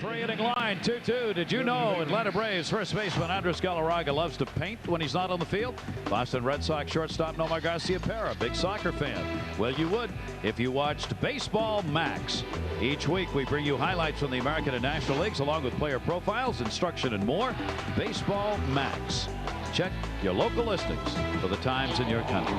Three-inning line, 2-2. Did you know Atlanta Braves first baseman Andres Galarraga loves to paint when he's not on the field? Boston Red Sox shortstop Nomar Garciaparra, big soccer fan. Well, you would if you watched Baseball Max. Each week we bring you highlights from the American and National Leagues along with player profiles, instruction, and more. Baseball Max. Check your local listings for the times in your country.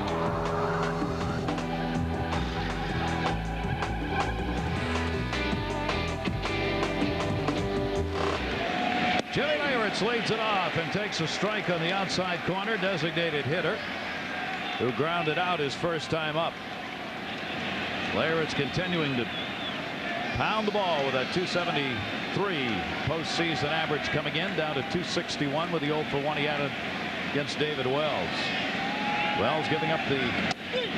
Jimmy Leyritz leads it off and takes a strike on the outside corner. Designated hitter who grounded out his first time up. Leyritz continuing to pound the ball with that 273 postseason average coming in, down to 261 with the 0 for 1 he added against David Wells. Wells giving up the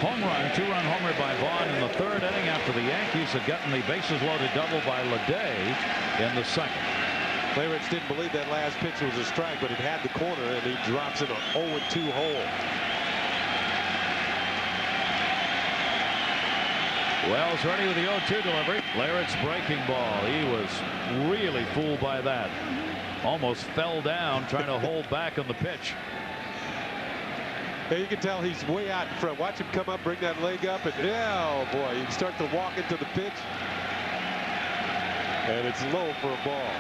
home run, two-run homer by Vaughn in the third inning after the Yankees had gotten the bases loaded double by LEDEE in the second. Leyritz didn't believe that last pitch was a strike, but it had the corner, and he drops in an 0-2 hole. Wells ready with the 0-2 delivery. Leyritz breaking ball. He was really fooled by that. Almost fell down trying to hold back on the pitch. Hey, you can tell he's way out in front. Watch him come up, bring that leg up, and oh boy, you start to walk into the pitch, and it's low for a ball.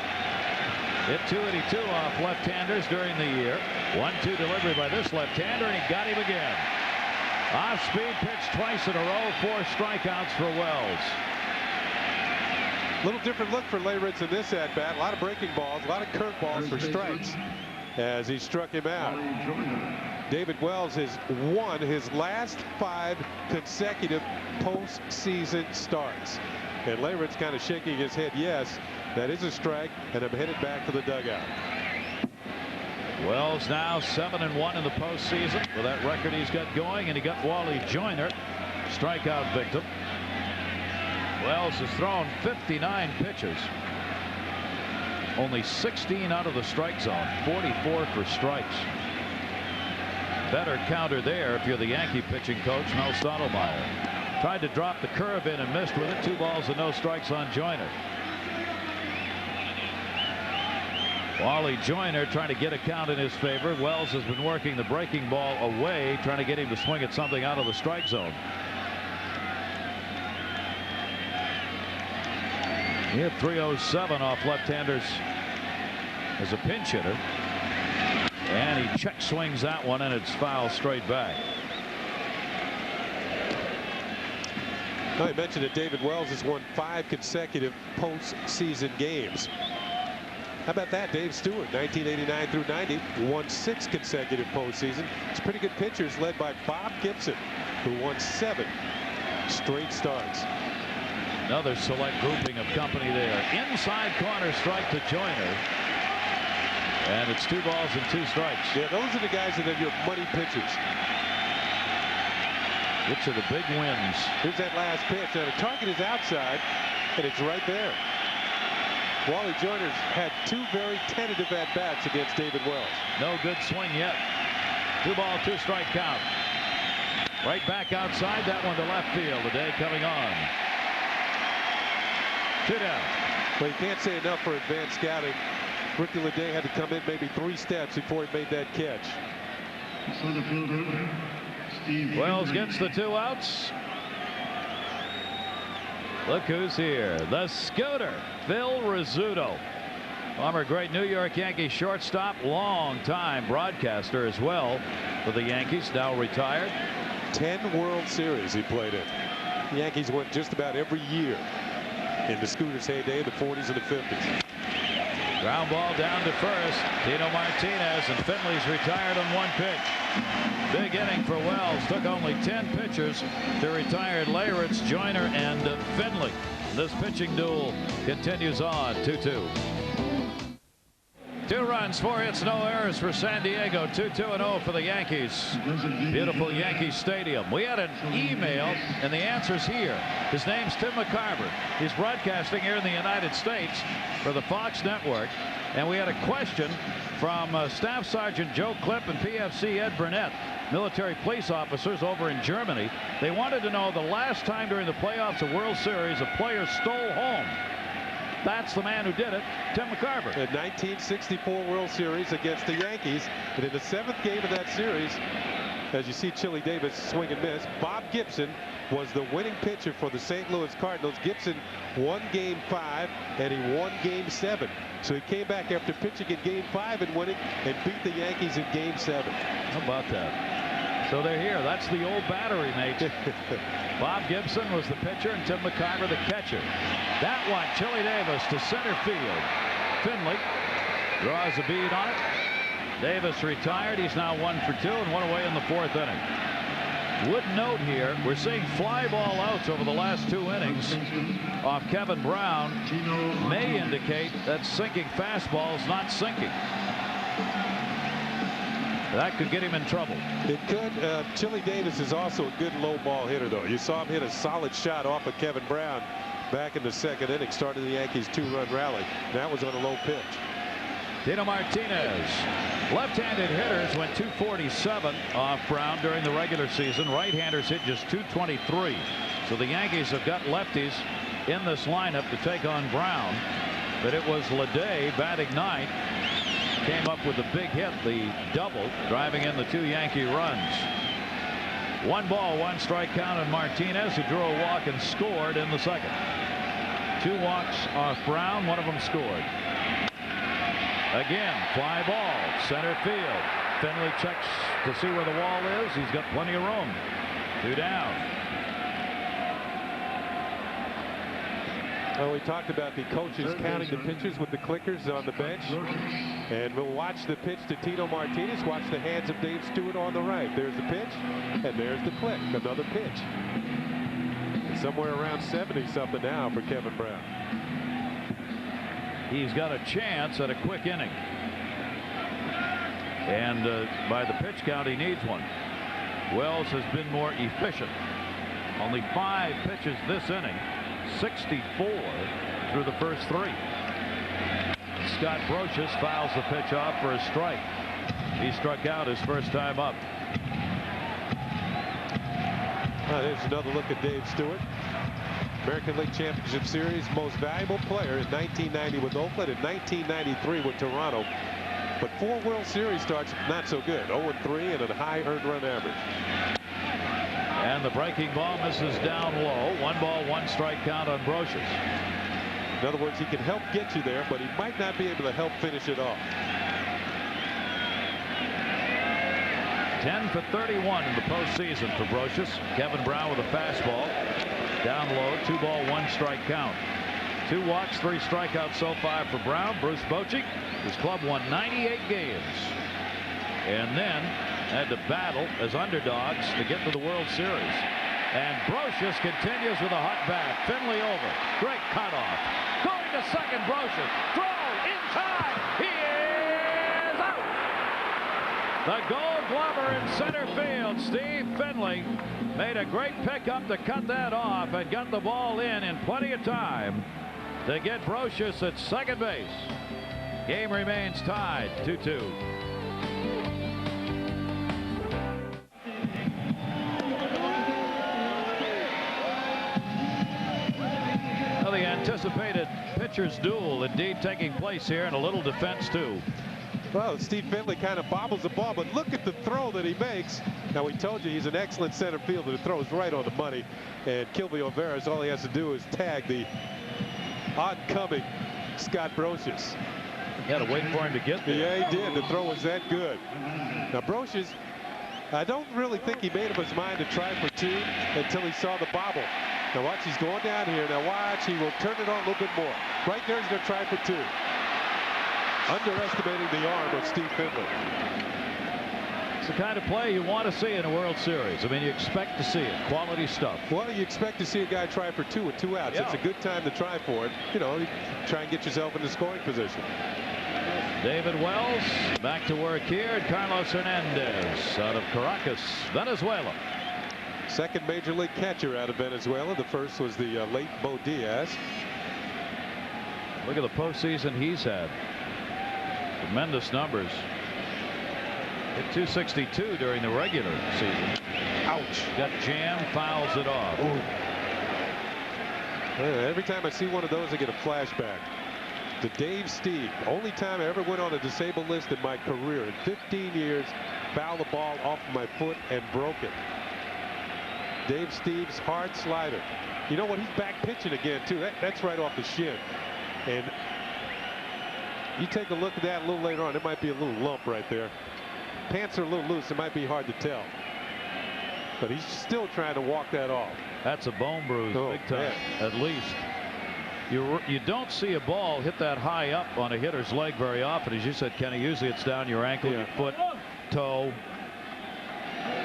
Hit 282 off left-handers during the year. 1-2 delivery by this left-hander, and he got him again. Off-speed pitch twice in a row, 4 strikeouts for Wells. A little different look for Leyritz in this at-bat. A lot of breaking balls, a lot of curveballs for strikes as he struck him out. David Wells has won his last 5 consecutive postseason starts. And Leyritz kind of shaking his head, yes, that is a strike, and I'm headed back to the dugout. Wells now 7-1 in the postseason with that record he's got going, and he got Wally Joyner, strikeout victim. Wells has thrown 59 pitches. Only 16 out of the strike zone, 44 for strikes. Better counter there if you're the Yankee pitching coach, Mel Stottlemyre. Tried to drop the curve in and missed with it. 2 balls and no strikes on Joyner. Wally Joyner trying to get a count in his favor. Wells has been working the breaking ball away, trying to get him to swing at something out of the strike zone. He hit 307 off left-handers as a pinch hitter. And he check swings that one, and it's foul straight back. I mentioned that David Wells has won 5 consecutive postseason games. How about that? Dave Stewart, 1989 through 90, won 6 consecutive postseason. It's pretty good pitchers led by Bob Gibson, who won 7 straight starts. Another select grouping of company there. Inside corner strike to Joyner. And it's 2 balls and 2 strikes. Yeah, those are the guys that are your money pitchers. Which are the big wins. Here's that last pitch. Now the target is outside, and it's right there. Wally Joyner's had 2 very tentative at-bats against David Wells. No good swing yet. 2 ball, 2 strike count. Right back outside, that one to left field. The day coming on. 2 down. Well, you can't say enough for advanced scouting. Ricky LEDEE had to come in maybe 3 steps before he made that catch. Wells gets the 2 outs. Look who's here. The Scooter, Phil Rizzuto. Former great New York Yankees shortstop, long-time broadcaster as well for the Yankees, now retired. 10 World Series he played in. The Yankees went just about every year in the Scooter's heyday in the 40s and the 50s. Ground ball down to first. Tino Martinez, and Finley's retired on 1 pitch. Big inning for Wells. Took only 10 pitchers to retired Leyritz, Joyner, and Finley. This pitching duel continues on. 2-2. 2 runs, 4 hits, no errors for San Diego. 2-2-0 for the Yankees. Beautiful Yankee Stadium. We had an email, and the answer's here. His name's Tim McCarver. He's broadcasting here in the United States for the Fox Network. And we had a question from Staff Sergeant Joe Clipp and PFC Ed Burnett, military police officers over in Germany. They wanted to know the last time during the playoffs of World Series a player stole home. That's the man who did it, Tim McCarver. The 1964 World Series against the Yankees. And in the 7th game of that series, as you see Chili Davis swing and miss, Bob Gibson was the winning pitcher for the St. Louis Cardinals. Gibson won Game 5 and he won Game 7. So he came back after pitching in Game 5 and winning and beat the Yankees in Game 7. How about that? So they're here. That's the old battery, mate. Bob Gibson was the pitcher and Tim McCarver the catcher. That one, Chili Davis to center field. Finley draws a bead on it. Davis retired. He's now 1 for 2 and 1 away in the 4th inning. Would note here, we're seeing fly ball outs over the last 2 innings off Kevin Brown. May indicate that sinking fastball is not sinking. That could get him in trouble. It could. Chili Davis is also a good low ball hitter, though. You saw him hit a solid shot off of Kevin Brown back in the 2nd inning, started the Yankees' 2-run rally. That was on a low pitch. Tino Martinez. Left-handed hitters went 247 off Brown during the regular season. Right-handers hit just 223. So the Yankees have got lefties in this lineup to take on Brown. But it was LEDEE batting 9th. Came up with a big hit, the double, driving in the 2 Yankee runs. 1 ball, 1 strike count on Martinez, who drew a walk and scored in the 2nd. 2 walks off Brown, 1 of them scored. Again, fly ball, center field. Finley checks to see where the wall is. He's got plenty of room. 2 down. Well, we talked about the coaches counting the pitchers with the clickers on the bench. And we'll watch the pitch to Tino Martinez. Watch the hands of Dave Stewart on the right. There's the pitch, and there's the click. Another pitch. And somewhere around 70-something now for Kevin Brown. He's got a chance at a quick inning. And by the pitch count, he needs one. Wells has been more efficient. Only 5 pitches this inning. 64 through the first 3. Scott Brosius fouls the pitch off for a strike. He struck out his first time up. There's another look at Dave Stewart. American League Championship Series most valuable player in 1990 with Oakland and 1993 with Toronto. But 4 World Series starts not so good. 0-3 and a high earned run average. And the breaking ball misses down low. 1 ball, 1 strike count on Brosius. In other words, he can help get you there, but he might not be able to help finish it off. 10 for 31 in the postseason for Brosius. Kevin Brown with a fastball. Down low, 2 ball, 1 strike count. 2 walks, 3 strikeouts so far for Brown. Bruce Bochy, his club won 98 games. And then had to battle as underdogs to get to the World Series. And Brosius continues with a hot bat. Finley over. Great cutoff. Going to second, Brosius. Throw in time. He is out. The Gold Glover in center field, Steve Finley, made a great pickup to cut that off and got the ball in plenty of time to get Brosius at second base. Game remains tied 2-2. The anticipated pitcher's duel indeed taking place here, and a little defense too. Well, Steve Finley kind of bobbles the ball, but look at the throw that he makes. Now, we told you he's an excellent center fielder. The throw is right on the money, and Kilby O'Veras, all he has to do is tag the oncoming Scott Brosius. You had to wait for him to get there. Yeah, he did. The throw was that good. Now, Brosius, I don't really think he made up his mind to try for 2 until he saw the bobble. Now watch, he's going down here. Now watch, he will turn it on a little bit more. Right there, he's going to try for 2. Underestimating the arm of Steve Finley. It's the kind of play you want to see in a World Series. I mean, you expect to see it. Quality stuff. Well, you expect to see a guy try for 2 with 2 outs. Yeah. It's a good time to try for it. You know, try and get yourself in the scoring position. David Wells back to work here. And Carlos Hernandez out of Caracas, Venezuela. Second major league catcher out of Venezuela. The first was the late Bo Diaz. Look at the postseason he's had. Tremendous numbers. Hit 262 during the regular season. Ouch. Got jammed, fouls it off. Ooh. Every time I see one of those, I get a flashback to Dave Steve. Only time I ever went on a disabled list in my career in 15 years, fouled the ball off my foot and broke it. Dave Steve's hard slider. You know what? He's back pitching again too. That's right off the shin. And you take a look at that a little later on. There might be a little lump right there. Pants are a little loose. It might be hard to tell. But he's still trying to walk that off. That's a bone bruise, big time, at least. You don't see a ball hit that high up on a hitter's leg very often. As you said, Kenny, usually it's down your ankle, your foot, toe.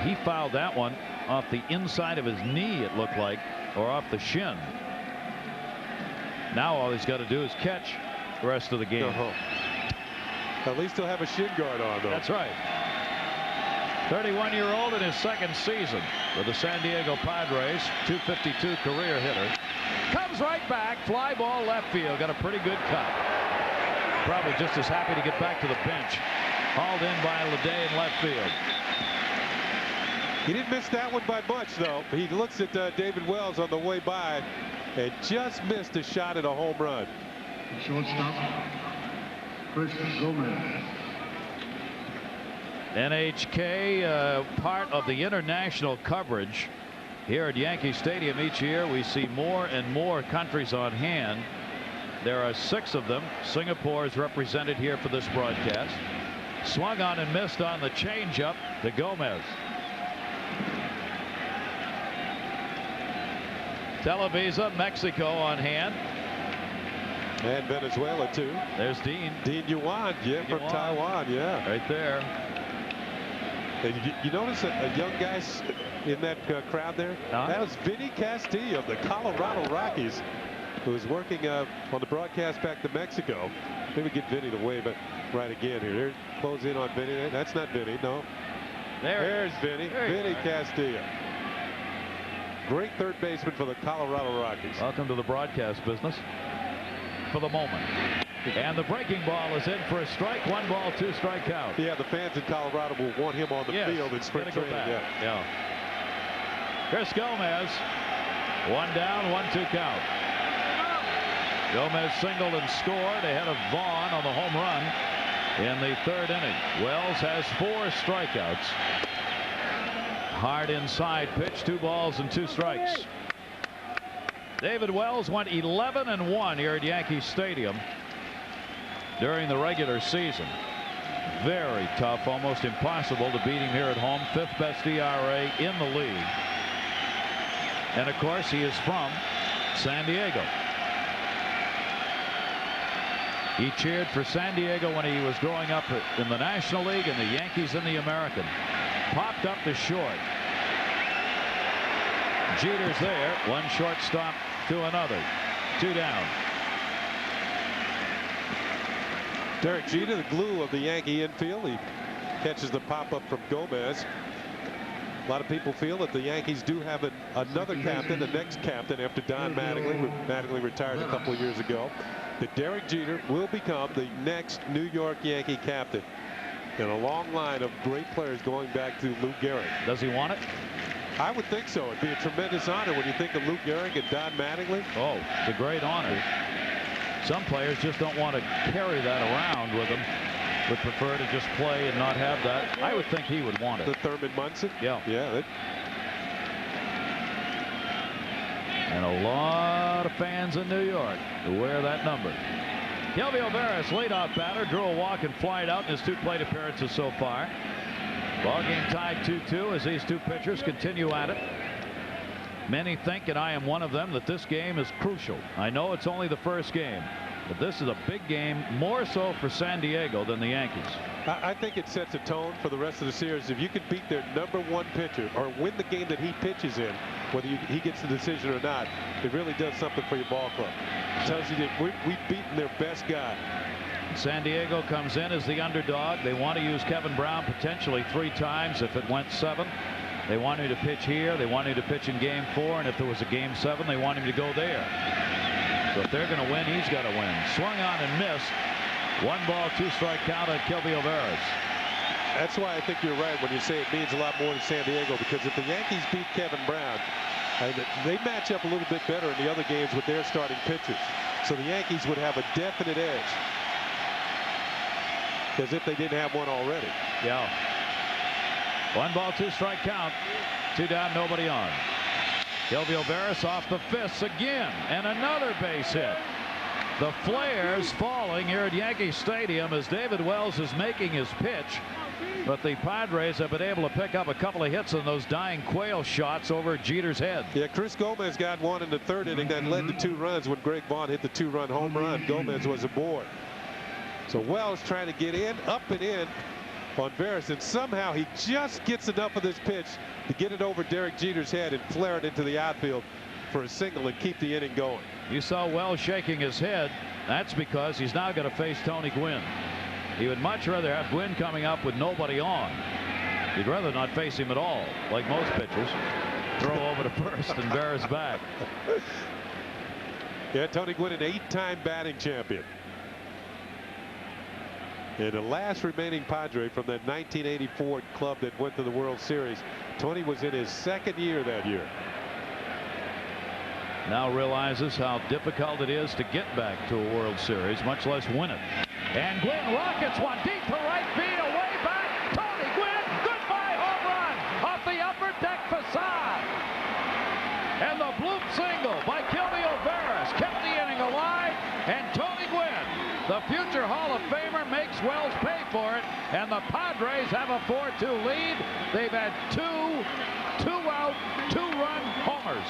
He fouled that one off the inside of his knee, it looked like, or off the shin. Now all he's got to do is catch the rest of the game. At least he'll have a shin guard on, though. That's right. 31-year-old in his second season with the San Diego Padres. .252 career hitter. Comes right back. Fly ball left field. Got a pretty good cut. Probably just as happy to get back to the bench. Hauled in by LEDEE in left field. He didn't miss that one by much, though. He looks at David Wells on the way by and just missed a shot at a home run. Shortstop, Chris Gomez. NHK, part of the international coverage here at Yankee Stadium each year. We see more and more countries on hand. There are 6 of them. Singapore is represented here for this broadcast. Swung on and missed on the changeup to Gomez. Televisa, Mexico on hand. And Venezuela, too. There's Dean. Dean Yuan, from Taiwan, Right there. And you notice a young guy in that crowd there? That was Vinny Castillo of the Colorado Rockies, who was working on the broadcast back to Mexico. Maybe get Vinny to wave it right again here. There's close in on Vinny. That's not Vinny, no. There's Vinny. Vinny Castillo. Great third baseman for the Colorado Rockies. Welcome to the broadcast business for the moment. And the breaking ball is in for a strike. 1 ball, 2 strike count. Yeah, the fans in Colorado will want him on the field in spring training. Yeah. Chris Gomez. 1 down, 1-2 count. Gomez singled and scored ahead of Vaughn on the home run in the 3rd inning. Wells has 4 strikeouts. Hard inside pitch. 2 balls and 2 strikes. David Wells went 11-1 here at Yankee Stadium during the regular season. Very tough, almost impossible to beat him here at home. 5th best ERA in the league. And of course, he is from San Diego. He cheered for San Diego when he was growing up in the National League and the Yankees in the American. Popped up to short. Jeter's there. 1 shortstop to another. 2 down. Derek Jeter, the glue of the Yankee infield. He catches the pop-up from Gomez. A lot of people feel that the Yankees do have another captain, the next captain after Don Mattingly. Mattingly retired a couple of years ago. That Derek Jeter will become the next New York Yankee captain. And a long line of great players going back to Lou Gehrig. Does he want it? I would think so. It'd be a tremendous honor when you think of Lou Gehrig and Don Mattingly. Oh, it's a great honor. Some players just don't want to carry that around with them. Would prefer to just play and not have that. I would think he would want it. The Thurman Munson? Yeah. Yeah. And a lot of fans in New York who wear that number. Kelvin Alvarez, leadoff batter, drew a walk and flied out in his 2 plate appearances so far. Ball game tied 2-2 as these 2 pitchers continue at it. Many think, and I am one of them, that this game is crucial. I know it's only the first game, but this is a big game, more so for San Diego than the Yankees. I think it sets a tone for the rest of the series. If you can beat their #1 pitcher or win the game that he pitches in, whether he gets the decision or not, it really does something for your ball club. It tells you that we've beaten their best guy. San Diego comes in as the underdog. They want to use Kevin Brown potentially 3 times if it went 7. They want him to pitch here. They want him to pitch in game 4. And if there was a game 7, they want him to go there. So if they're going to win, he's got to win. Swung on and missed. 1 ball, 2 strike count on Kelvin Alvarez. That's why I think you're right when you say it means a lot more to San Diego, because if the Yankees beat Kevin Brown, They match up a little bit better in the other games with their starting pitchers. So the Yankees would have a definite edge, as if they didn't have one already. Yeah. 1 ball, 2 strike count. 2 down, nobody on. Gilvio Veras off the fists again, and another base hit. The flares falling here at Yankee Stadium as David Wells is making his pitch. But the Padres have been able to pick up a couple of hits on those dying quail shots over Jeter's head. Yeah, Chris Gomez got one in the 3rd inning that led to 2 runs when Greg Vaughn hit the 2-run home run. Gomez was aboard. So Wells trying to get in, up and in on Veras, and somehow he just gets enough of this pitch to get it over Derek Jeter's head and flare it into the outfield for a single and keep the inning going. You saw Wells shaking his head. That's because he's now going to face Tony Gwynn. He would much rather have Gwynn coming up with nobody on. He'd rather not face him at all, like most pitchers. Throw over to first and Veras back. Yeah, Tony Gwynn, an 8-time batting champion. And the last remaining Padre from that 1984 club that went to the World Series. Tony was in his 2nd year that year. Now realizes how difficult it is to get back to a World Series, much less win it. And Gwynn rockets one deep to right field, way back. Tony Gwynn, goodbye home run off the upper deck facade. And the bloop single by Gilvio Veras kept the inning alive. And Tony Gwynn, the future Hall of Famer, makes Wells pay for it. And the Padres have a 4-2 lead. They've had 2 two-out, 2-run homers.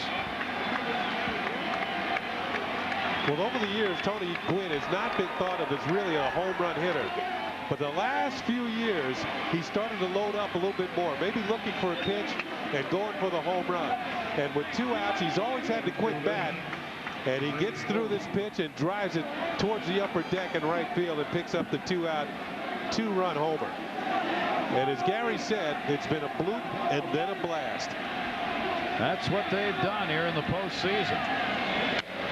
Well, over the years, Tony Gwynn has not been thought of as really a home run hitter. But the last few years, he started to load up a little bit more, maybe looking for a pitch and going for the home run. And with 2 outs, he's always had to quick bat. And he gets through this pitch and drives it towards the upper deck in right field and picks up the 2-out, 2-run homer. And as Gary said, it's been a bloop and then a blast. That's what they've done here in the postseason.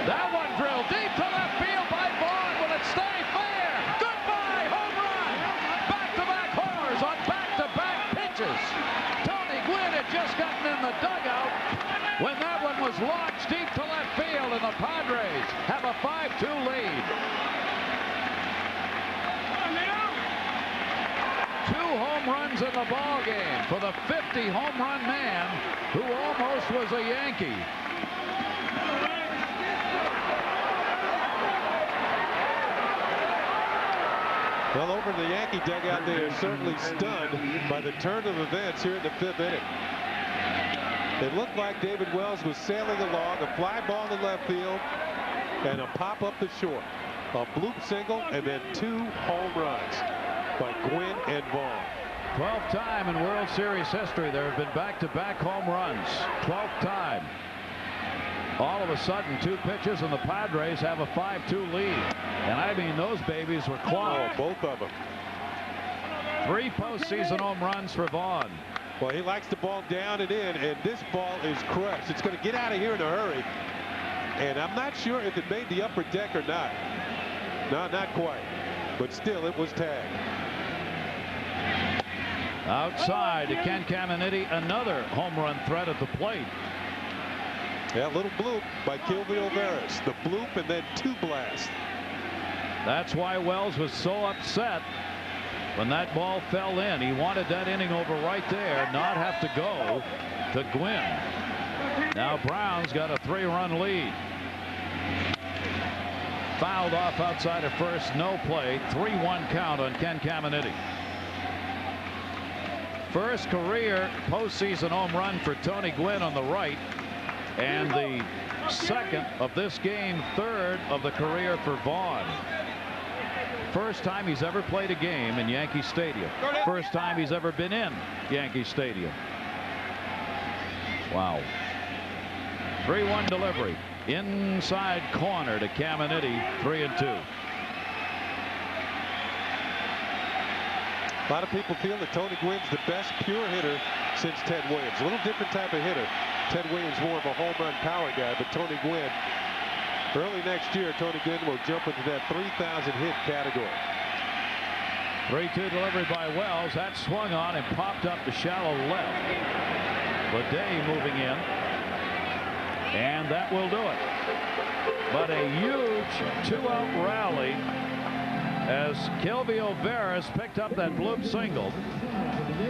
That one drilled deep to left field by Vaughn. Will it stay fair? Goodbye home run. Back-to-back homers on back-to-back pitches. Tony Gwynn had just gotten in the dugout when that one was launched deep to left field, and the Padres have a 5-2 lead. 2 home runs in the ball game for the 50 home run man who almost was a Yankee. Well, over in the Yankee dugout, they are certainly stunned by the turn of events here in the 5th inning. It looked like David Wells was sailing along, a fly ball to left field, and a pop up the short. A bloop single, and then 2 home runs by Gwynn and Vaughn. 12th time in World Series history there have been back-to-back home runs. 12th time. All of a sudden, 2 pitches, and the Padres have a 5-2 lead. And I mean, those babies were clawed. Oh, both of them. 3 postseason home runs for Vaughn. Well, he likes the ball down and in, and this ball is crushed. It's going to get out of here in a hurry. And I'm not sure if it made the upper deck or not. No, not quite. But still, it was tagged. Outside to Ken Caminiti, another home run threat at the plate. Yeah, a little bloop by Gilvio Veras. The bloop and then 2 blasts. That's why Wells was so upset when that ball fell in. He wanted that inning over right there, not have to go to Gwynn. Now Brown's got a 3-run lead. Fouled off outside of first, no play. 3-1 count on Ken Caminiti. First career postseason home run for Tony Gwynn on the right, and the second of this game, 3rd of the career for Vaughn. First time he's ever played a game in Yankee Stadium. First time he's ever been in Yankee Stadium. Wow. 3-1 delivery. Inside corner to Caminiti, 3-2. A lot of people feel that Tony Gwynn's the best pure hitter since Ted Williams. A little different type of hitter. Ted Williams more of a home run power guy, but Tony Gwynn, early next year, Tony Gwynn will jump into that 3,000 hit category. 3-2 delivery by Wells. That swung on and popped up to shallow left. LEDEE moving in. And that will do it. But a huge two-out rally as Kelvio Veras picked up that bloop single.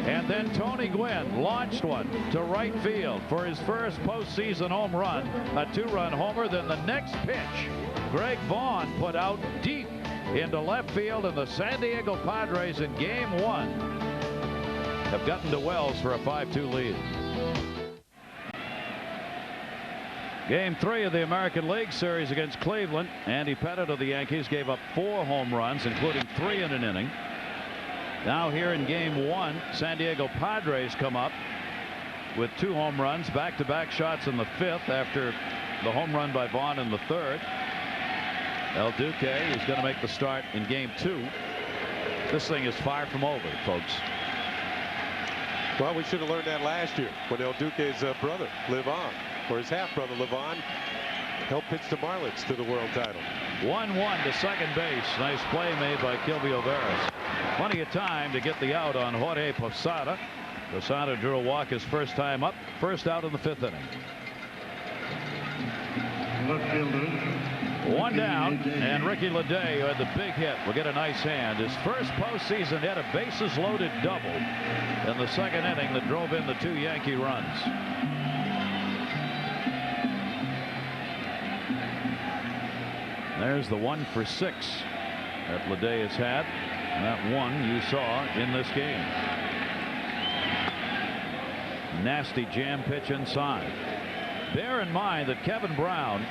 And then Tony Gwynn launched one to right field for his first postseason home run, a two-run homer. Then the next pitch, Greg Vaughn put out deep into left field, and the San Diego Padres in Game 1 have gotten to Wells for a 5-2 lead. Game 3 of the American League Series against Cleveland. Andy Pettitte of the Yankees gave up 4 home runs, including 3 in an inning. Now here in Game 1, San Diego Padres come up with 2 home runs, back-to-back shots in the 5th after the home run by Vaughn in the 3rd. El Duque is going to make the start in Game 2. This thing is far from over, folks. Well, we should have learned that last year when El Duque's brother, Livon, or his half-brother, Livon, helped pitch the Marlins to the world title. 1-1 to second base. Nice play made by Kelvio Veras. Plenty of time to get the out on Jorge Posada. Posada drew a walk his first time up. First out in the 5th inning. Left fielder. 1 down, and Ricky LeDee, who had the big hit, will get a nice hand. His first postseason hit, a bases-loaded double in the 2nd inning that drove in the 2 Yankee runs. There's the 1 for 6 that LeDee has had. That one you saw in this game. Nasty jam pitch inside. Bear in mind that Kevin Brown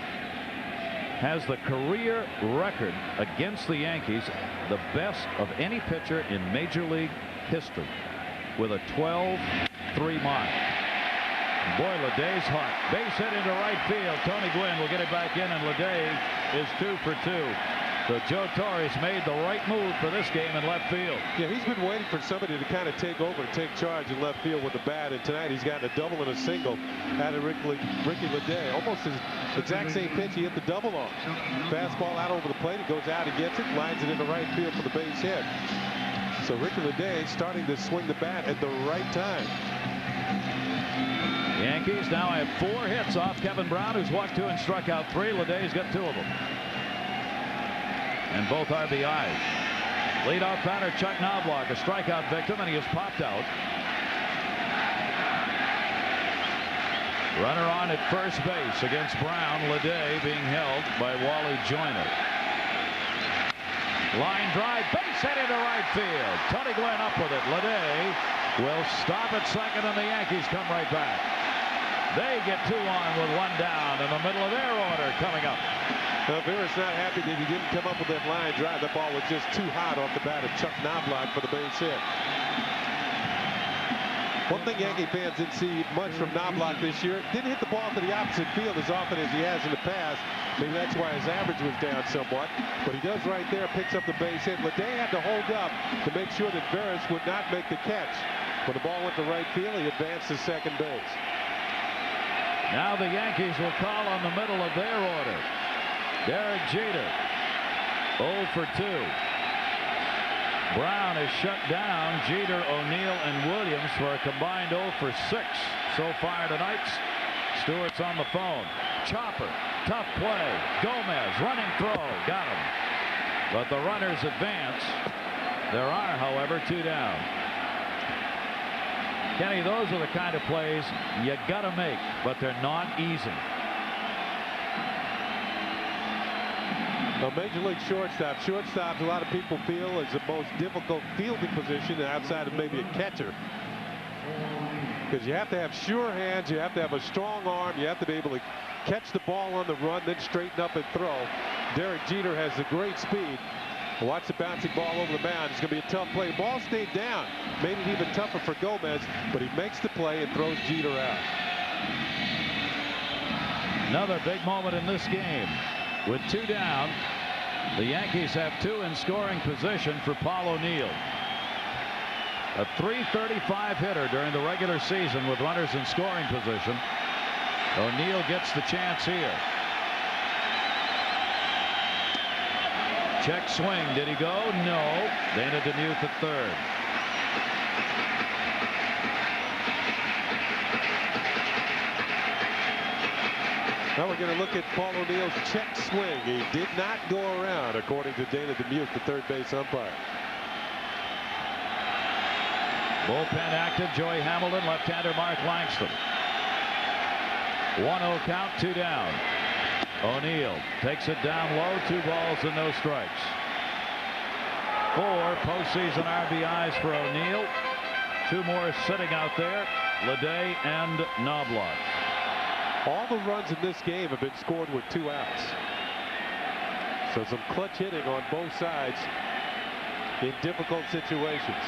has the career record against the Yankees, the best of any pitcher in Major League history, with a 12-3 mark. Boy, LeDee's hot. Base hit into right field. Tony Gwynn will get it back in, and LeDee is 2 for 2. So Joe Torres made the right move for this game in left field. Yeah, he's been waiting for somebody to kind of take over and take charge in left field with the bat, and tonight he's gotten a double and a single out of Ricky LeDee. Almost his exact same pitch he hit the double on. Fastball out over the plate. He goes out and gets it, lines it into right field for the base hit. So Ricky LeDee starting to swing the bat at the right time. Yankees now have 4 hits off Kevin Brown, who's walked 2 and struck out 3. LeDee's got 2 of them. And both RBIs. Leadoff batter Chuck Knobloch, a strikeout victim, and he is popped out. Runner on at first base against Brown. LeDee being held by Wally Joyner. Line drive, base hit into right field. Tony Gwynn up with it. LeDee will stop at second, and the Yankees come right back. They get 2 on with 1 down in the middle of their order coming up. Well, Veras not happy that he didn't come up with that line drive. That ball was just too hot off the bat of Chuck Knobloch for the base hit. One thing Yankee fans didn't see much from Knobloch this year. Didn't hit the ball to the opposite field as often as he has in the past. Maybe that's why his average was down somewhat. But he does right there, picks up the base hit. LeDee had to hold up to make sure that Veras would not make the catch. When the ball went to right field, he advanced to second base. Now the Yankees will call on the middle of their order. Derek Jeter, 0 for 2. Brown is shut down. Jeter, O'Neill, and Williams for a combined 0 for 6 so far tonight. Stewart's on the phone. Chopper, tough play. Gomez, running throw, got him. But the runners advance. There are, however, 2 down. Kenny, those are the kind of plays you got to make, but they're not easy. A Major League shortstop. Shortstops, a lot of people feel, is the most difficult fielding position outside of maybe a catcher. Because you have to have sure hands, you have to have a strong arm, you have to be able to catch the ball on the run, then straighten up and throw. Derek Jeter has the great speed. Watch the bouncing ball over the mound. It's going to be a tough play. The ball stayed down. Made it even tougher for Gomez, but he makes the play and throws Jeter out. Another big moment in this game. With 2 down, the Yankees have 2 in scoring position for Paul O'Neill. A .335 hitter during the regular season with runners in scoring position. O'Neill gets the chance here. Check swing. Did he go? No. Dana DeMuth at third. Now we're going to look at Paul O'Neill's check swing. He did not go around, according to Dana Demuth, the third base umpire. Bullpen active. Joey Hamilton, left-hander Mark Langston. 1-0 count, 2 down. O'Neill takes it down low. 2 balls and no strikes. 4 postseason RBIs for O'Neill. 2 more sitting out there. LEDEE and Knobloch. All the runs in this game have been scored with 2 outs. So some clutch hitting on both sides in difficult situations.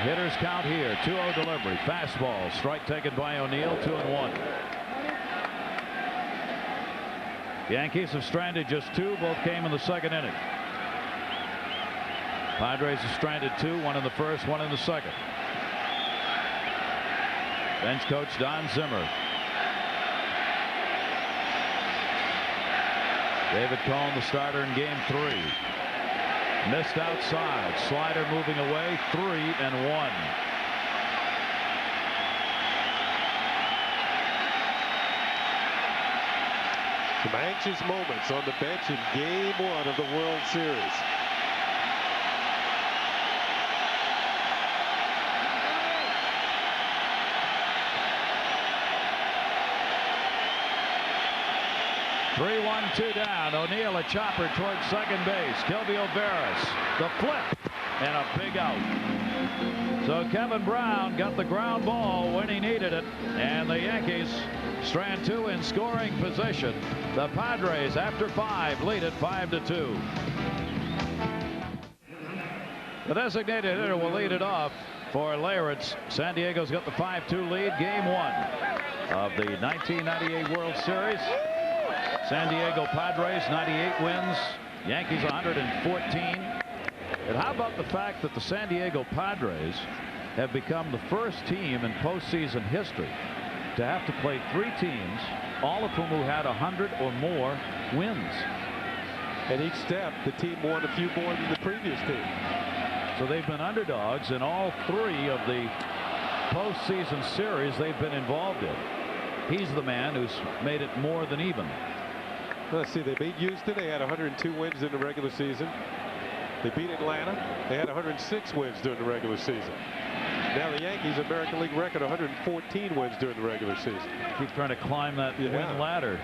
Hitters count here. 2-0 delivery. Fastball. Strike taken by O'Neill. 2-1. Yankees have stranded just 2. Both came in the second inning. Padres have stranded 2. 1 in the first, 1 in the second. Bench coach Don Zimmer. David Cohn, the starter in game 3. Missed outside. Slider moving away. 3-1. Some anxious moments on the bench in game 1 of the World Series. Three, 1-2 down. O'Neill a chopper towards second base. Kilby O'Barris. The flip and a big out. So Kevin Brown got the ground ball when he needed it, and the Yankees strand 2 in scoring position. The Padres, after 5, lead it 5-2. The designated hitter will lead it off for Leyritz. San Diego's got the 5-2 lead. Game 1 of the 1998 World Series. San Diego Padres 98 wins. Yankees 114. And how about the fact that the San Diego Padres have become the first team in postseason history to have to play 3 teams, all of whom had 100 or more wins. At each step, the team won a few more than the previous team. So they've been underdogs in all 3 of the postseason series they've been involved in. He's the man who's made it more than even. Let's see, they beat Houston. They had 102 wins in the regular season. They beat Atlanta. They had 106 wins during the regular season. Now the Yankees, American League record, 114 wins during the regular season. Keep trying to climb that win ladder.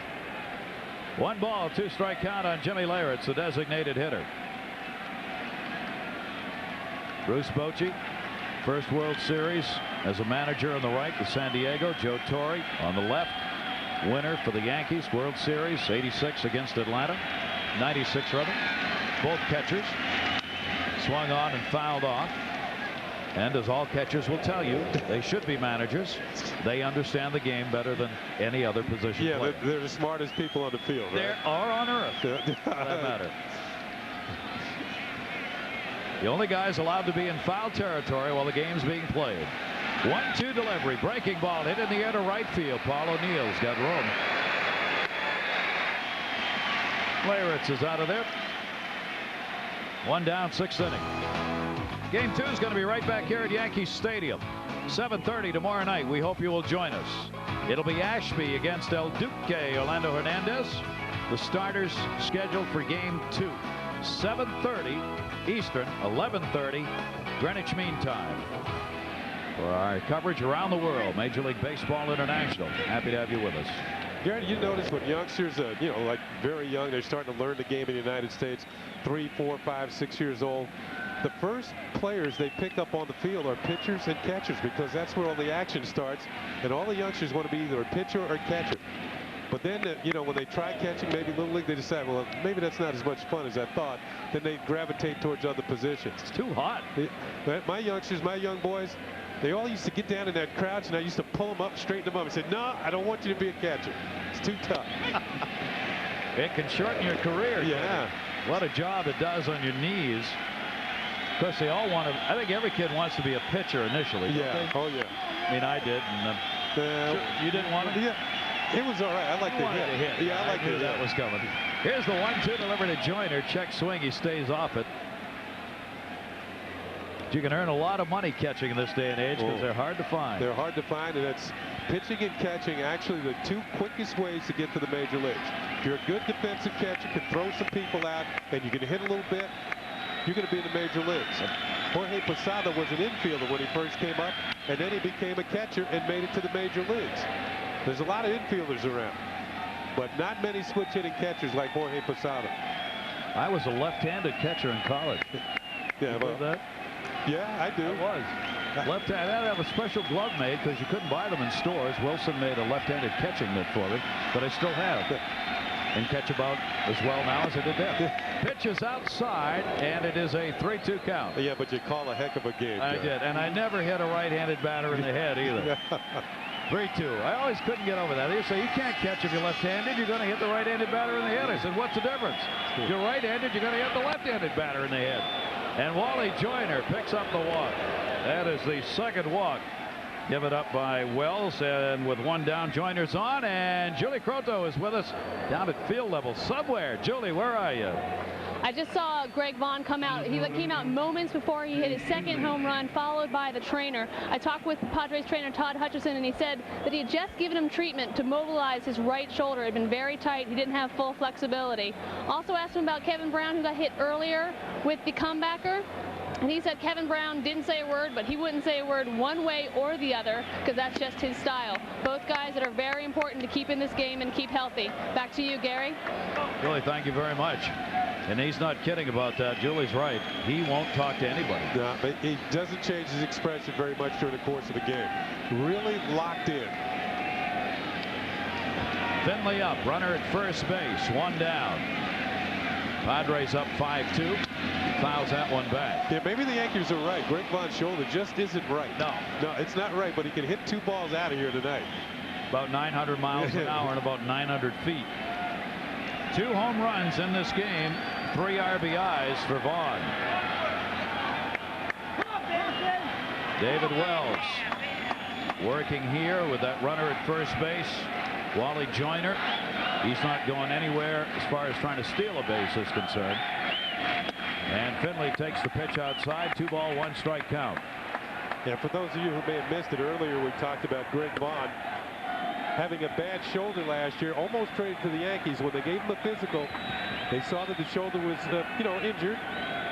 1 ball, 2 strike count on Jimmy Leyritz, the designated hitter. Bruce Bochy, first World Series as a manager on the right with San Diego. Joe Torre on the left. Winner for the Yankees, World Series, 86 against Atlanta. 96 rather. Both catchers swung on and fouled off. And as all catchers will tell you, they should be managers. They understand the game better than any other position player. They're the smartest people on the field, right? They are on earth, for that matter. The only guys allowed to be in foul territory while the game's being played. 1-2 delivery. Breaking ball hit in the air to right field. Paul O'Neill's got room. Leyritz is out of there. 1 down, 6th inning. Game 2 is going to be right back here at Yankee Stadium. 7:30 tomorrow night. We hope you will join us. It'll be Ashby against El Duque, Orlando Hernandez. The starters scheduled for game 2. 7:30 Eastern, 11:30 Greenwich Mean Time. For our coverage around the world, Major League Baseball International. Happy to have you with us. Garrett, you notice when youngsters, like very young, they're starting to learn the game in the United States, 3, 4, 5, 6 years old. The first players they pick up on the field are pitchers and catchers, because that's where all the action starts. And all the youngsters want to be either a pitcher or catcher. But then, when they try catching, maybe Little League, they decide, well, maybe that's not as much fun as I thought. Then they gravitate towards other positions. It's too hot. My youngsters, my young boys, they all used to get down in that crouch, and I used to pull them up, straighten them up, and say, no, I don't want you to be a catcher. It's too tough. It can shorten your career. Yeah. What a job it does on your knees. Of course, they all want to. I think every kid wants to be a pitcher initially. Yeah. Oh, yeah. I mean, I did. And, you didn't want to? Yeah. It was all right. I like the hit. Yeah, I knew that was coming. Here's the 1-2 delivery to Joyner. Check swing. He stays off it. You can earn a lot of money catching in this day and age because they're hard to find. They're hard to find, and pitching and catching actually the two quickest ways to get to the major leagues. If you're a good defensive catcher, can throw some people out, and you can hit a little bit, you're going to be in the major leagues. Jorge Posada was an infielder when he first came up, and then he became a catcher and made it to the major leagues. There's a lot of infielders around, but not many switch hitting catchers like Jorge Posada. I was a left-handed catcher in college. Yeah, well, that? Yeah, I do. I was. Left-handed. I had to have a special glove made because you couldn't buy them in stores. Wilson made a left-handed catching mitt for me, but I still have. And catch about as well now as I did then. Pitch is outside, and it is a 3-2 count. Yeah, but you call a heck of a game. I did, and I never hit a right-handed batter in the head either. 3-2. I always couldn't get over that. They say you can't catch if you're left-handed. You're going to hit the right-handed batter in the head. I said, what's the difference? If you're right-handed, you're going to hit the left-handed batter in the head. And Wally Joyner picks up the walk. That is the second walk. Give it up by Wells, and with one down, Joyner's on, and Julie Croteau is with us down at field level somewhere. Julie, where are you? I just saw Greg Vaughn come out. He came out moments before he hit his second home run, followed by the trainer. I talked with Padres trainer Todd Hutchison, and he said that he had just given him treatment to mobilize his right shoulder. It had been very tight. He didn't have full flexibility. Also asked him about Kevin Brown, who got hit earlier with the comebacker. And he said Kevin Brown didn't say a word, but he wouldn't say a word one way or the other because that's just his style. Both guys that are very important to keep in this game and keep healthy. Back to you, Gary. Julie, thank you very much. And he's not kidding about that. Julie's right. He won't talk to anybody. No, but he doesn't change his expression very much during the course of the game. Really locked in. Finley up. Runner at first base. One down. Padres up 5-2. Fouls that one back. Yeah, maybe the Yankees are right. Greg Vaughn's shoulder just isn't right. No, it's not right, but he can hit two balls out of here tonight. About 900 miles an hour and about 900 feet. 2 home runs in this game. 3 RBIs for Vaughn. David Wells working here with that runner at first base. Wally Joyner. He's not going anywhere as far as trying to steal a base is concerned. And Finley takes the pitch outside. 2 ball, 1 strike count. Yeah, for those of you who may have missed it earlier, we talked about Greg Vaughn having a bad shoulder last year, almost traded to the Yankees. When they gave him a physical, they saw that the shoulder was, injured,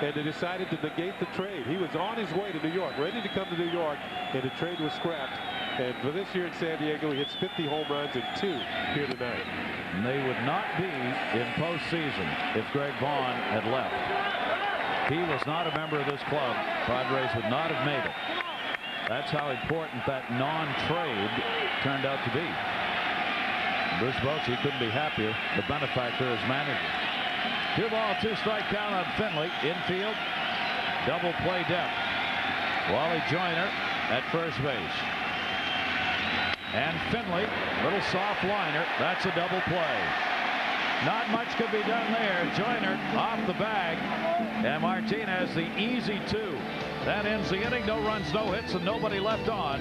and they decided to negate the trade. He was on his way to New York, ready to come to New York, and the trade was scrapped. And for this year in San Diego, he hits 50 home runs and 2 here tonight. And they would not be in postseason if Greg Vaughn had left. If he was not a member of this club, Padres would not have made it. That's how important that non-trade turned out to be. Bruce Bochy couldn't be happier. The benefactor as manager. 2 ball, 2 strike count on Finley. Infield, double play depth. Wally Joyner at first base. And Finley, little soft liner. That's a double play. Not much could be done there. Joyner off the bag. And Martinez the easy 2. That ends the inning. No runs, no hits, and nobody left on.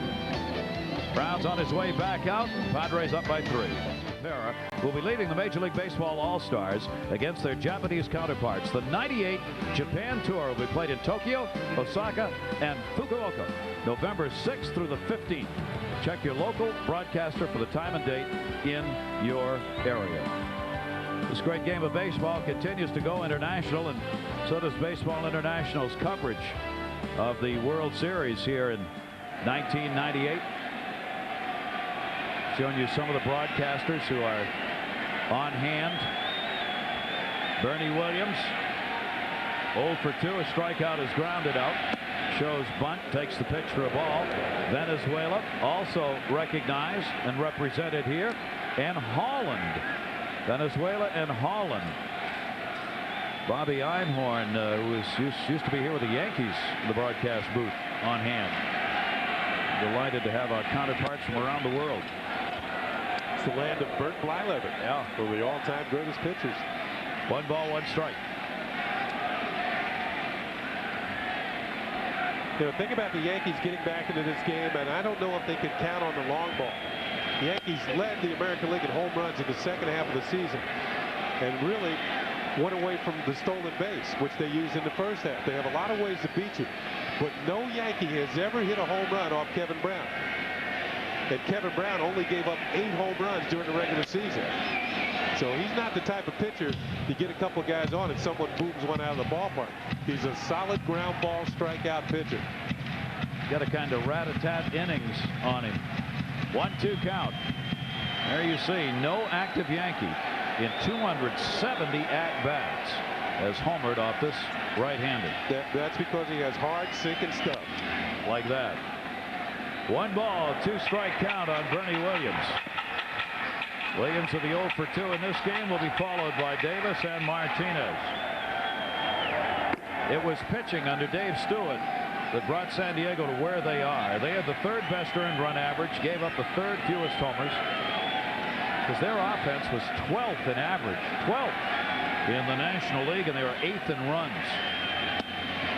Brown's on his way back out. Padres up by 3. Vera will be leading the Major League Baseball All-Stars against their Japanese counterparts. The '98 Japan Tour will be played in Tokyo, Osaka, and Fukuoka, November 6th through the 15th. Check your local broadcaster for the time and date in your area. This great game of baseball continues to go international, and so does Baseball International's coverage of the World Series here in 1998. Showing you some of the broadcasters who are on hand. Bernie Williams, 0 for 2. A strikeout is grounded out. Shows bunt, takes the pitch for a ball. Venezuela also recognized and represented here. And Holland. Venezuela and Holland. Bobby Einhorn, who used to be here with the Yankees in the broadcast booth, on hand. Delighted to have our counterparts from around the world. It's the land of Bert Blyleven. Yeah. One of the all-time greatest pitchers. 1 ball, 1 strike. Think about the Yankees getting back into this game, and I don't know if they can count on the long ball. The Yankees led the American League in home runs in the second half of the season, and really went away from the stolen base, which they used in the first half. They have a lot of ways to beat you, but no Yankee has ever hit a home run off Kevin Brown. And Kevin Brown only gave up 8 home runs during the regular season. So he's not the type of pitcher to get a couple guys on and someone booms one out of the ballpark. He's a solid ground ball strikeout pitcher. Got a kind of rat-a-tat innings on him. 1-2 count. There you see no active Yankee in 270 at-bats has homered off this right-handed. That's because he has hard sinking stuff. Like that. 1 ball, 2 strike count on Bernie Williams. Williams with the 0 for 2 in this game will be followed by Davis and Martinez. It was pitching under Dave Stewart that brought San Diego to where they are. They had the 3rd best earned run average, gave up the 3rd fewest homers, because their offense was 12th in average, 12th in the National League, and they were 8th in runs.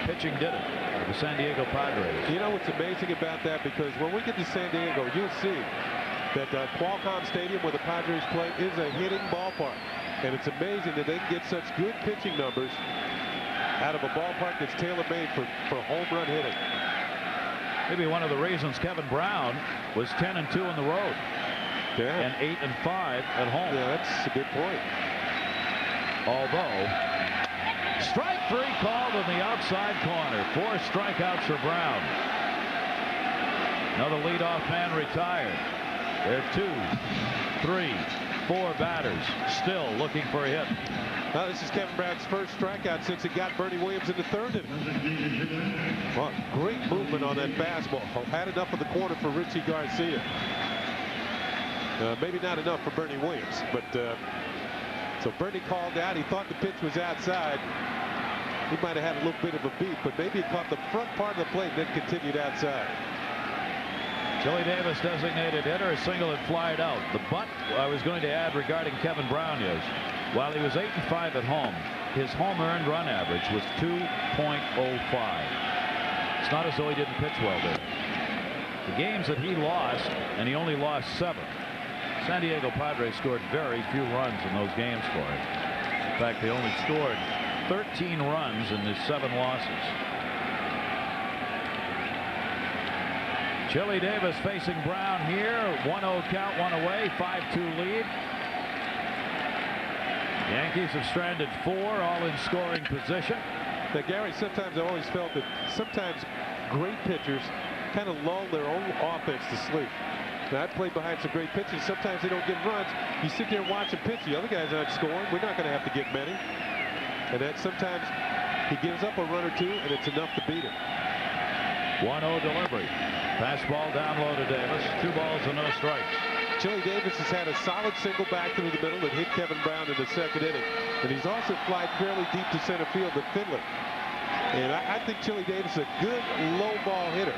Pitching did it for the San Diego Padres. You know what's amazing about that? Because when we get to San Diego, you'll see that Qualcomm Stadium where the Padres play is a hitting ballpark. And it's amazing that they can get such good pitching numbers out of a ballpark that's tailor-made for home run hitting. Maybe one of the reasons Kevin Brown was 10-2 on the road. Yeah. And 8-5 at home. Yeah, that's a good point. Although strike 3 called in the outside corner. 4 strikeouts for Brown. Another leadoff man retired. There are 2, 3, 4 batters still looking for a hit. Now this is Kevin Brown's first strikeout since he got Bernie Williams in the 3rd inning. Well, great movement on that fastball. Had enough of the corner for Richie Garcia. Maybe not enough for Bernie Williams, but so Bernie called out. He thought the pitch was outside. He might have had a little bit of a beat, but maybe he caught the front part of the plate and then continued outside. Joey Davis, designated hitter, a single and flied out. The but I was going to add regarding Kevin Brown is, while he was 8-5 at home, his home earned run average was 2.05. It's not as though he didn't pitch well there. The games that he lost, and he only lost 7. San Diego Padres scored very few runs in those games for him. In fact, they only scored 13 runs in the 7 losses. Chili Davis facing Brown here. 1-0 count, 1 away, 5-2 lead. Yankees have stranded 4, all in scoring position. Now, Gary, sometimes I've always felt that sometimes great pitchers kind of lull their own offense to sleep. Now, I played behind some great pitchers. Sometimes they don't get runs. You sit there and watch them pitch. The other guys aren't scoring. We're not going to have to get many. And that sometimes he gives up a run or 2, and it's enough to beat him. 1-0 delivery. Fastball down low to Davis. 2 balls and no strikes. Chili Davis has had a solid single back through the middle that hit Kevin Brown in the 2nd inning. And he's also flied fairly deep to center field to Finley. And I think Chili Davis is a good low ball hitter.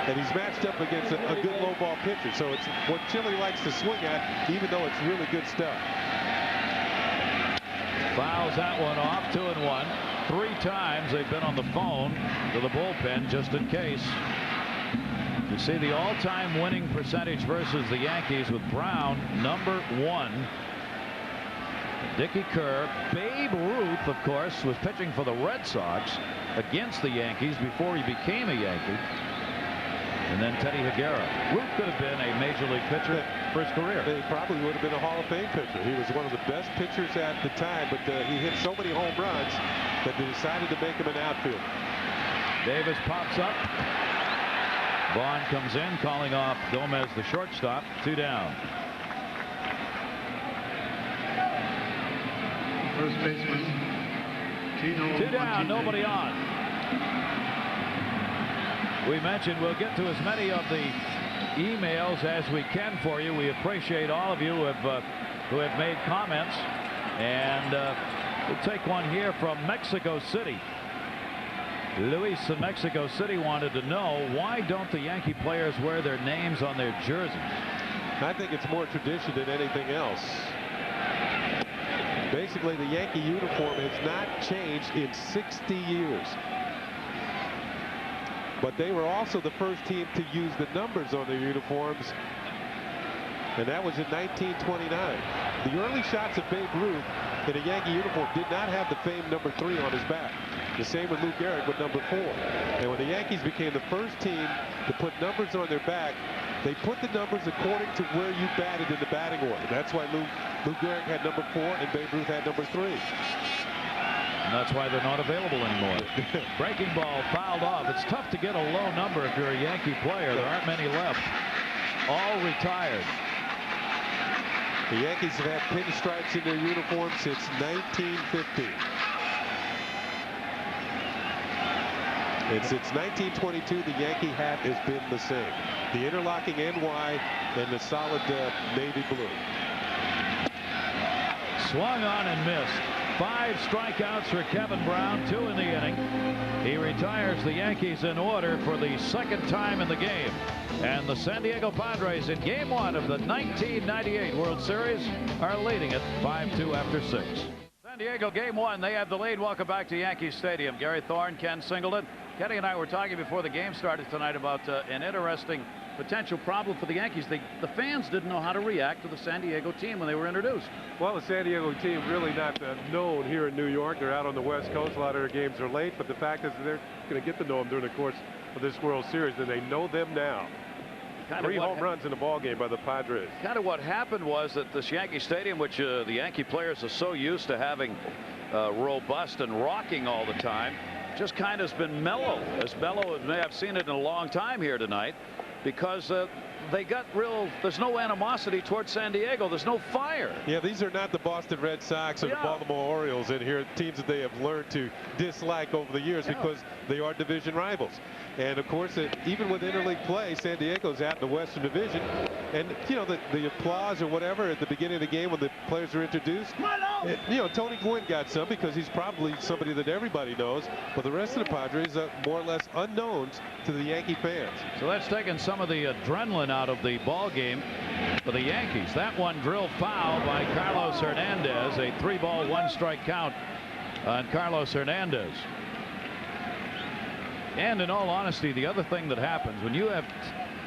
And he's matched up against a good low ball pitcher. So it's what Chili likes to swing at, even though it's really good stuff. Fouls that one off. 2-1. 3 times they've been on the phone to the bullpen just in case. You see the all-time winning percentage versus the Yankees with Brown #1. Dickie Kerr. Babe Ruth, of course, was pitching for the Red Sox against the Yankees before he became a Yankee. And then Teddy Higuera. Ruth could have been a major league pitcher for his career. He probably would have been a Hall of Fame pitcher. He was one of the best pitchers at the time, but he hit so many home runs that they decided to make him an outfielder. Davis pops up. Vaughn comes in, calling off Gomez, the shortstop. 2 down. First baseman, Tino 2 down, Martinez. nobody on. We mentioned we'll get to as many of the emails as we can for you. We appreciate all of you who have made comments. And we'll take one here from Mexico City. Luis in Mexico City wanted to know, why don't the Yankee players wear their names on their jerseys? I think it's more tradition than anything else. Basically, the Yankee uniform has not changed in 60 years. But they were also the first team to use the numbers on their uniforms, and that was in 1929. The early shots of Babe Ruth in a Yankee uniform did not have the famed #3 on his back. The same with Lou Gehrig with #4. And when the Yankees became the first team to put numbers on their back, They put the numbers according to where you batted in the batting order. That's why Lou Gehrig had number 4 and Babe Ruth had number 3. And that's why they're not available anymore. Breaking ball fouled off. It's tough to get a low number if you're a Yankee player. There aren't many left. All retired. The Yankees have had pinstripes in their uniform since 1950. And since 1922, the Yankee hat has been the same. The interlocking NY and the solid navy blue. Swung on and missed. 5 strikeouts for Kevin Brown, 2 in the inning. He retires the Yankees in order for the 2nd time in the game. And the San Diego Padres in Game 1 of the 1998 World Series are leading it 5-2 after 6. San Diego Game 1, they have the lead. Welcome back to Yankee Stadium. Gary Thorne, Ken Singleton. Kenny and I were talking before the game started tonight about an interesting potential problem for the Yankees. The fans didn't know how to react to the San Diego team when they were introduced. Well, the San Diego team really not known here in New York. They're out on the West Coast. A lot of their games are late, but the fact is that they're going to get to know them during the course of this World Series, and they know them now. 3 home runs in the ball game by the Padres. Kind of what happened was that this Yankee Stadium, which the Yankee players are so used to having robust and rocking all the time, just kind of has been mellow as may have seen it in a long time here tonight, because they got there's no animosity towards San Diego. There's no fire. Yeah, these are not the Boston Red Sox or the Baltimore Orioles in here, teams that they have learned to dislike over the years because they are division rivals. And of course, even with interleague play, San Diego's out in the Western Division. And you know, the applause or whatever at the beginning of the game when the players are introduced, you know, Tony Gwynn got some because he's probably somebody that everybody knows, but the rest of the Padres are more or less unknowns to the Yankee fans. So that's taken some of the adrenaline out of the ball game for the Yankees. That one drilled foul by Carlos Hernandez, a 3-ball 1-strike count on Carlos Hernandez. And in all honesty, the other thing that happens when you have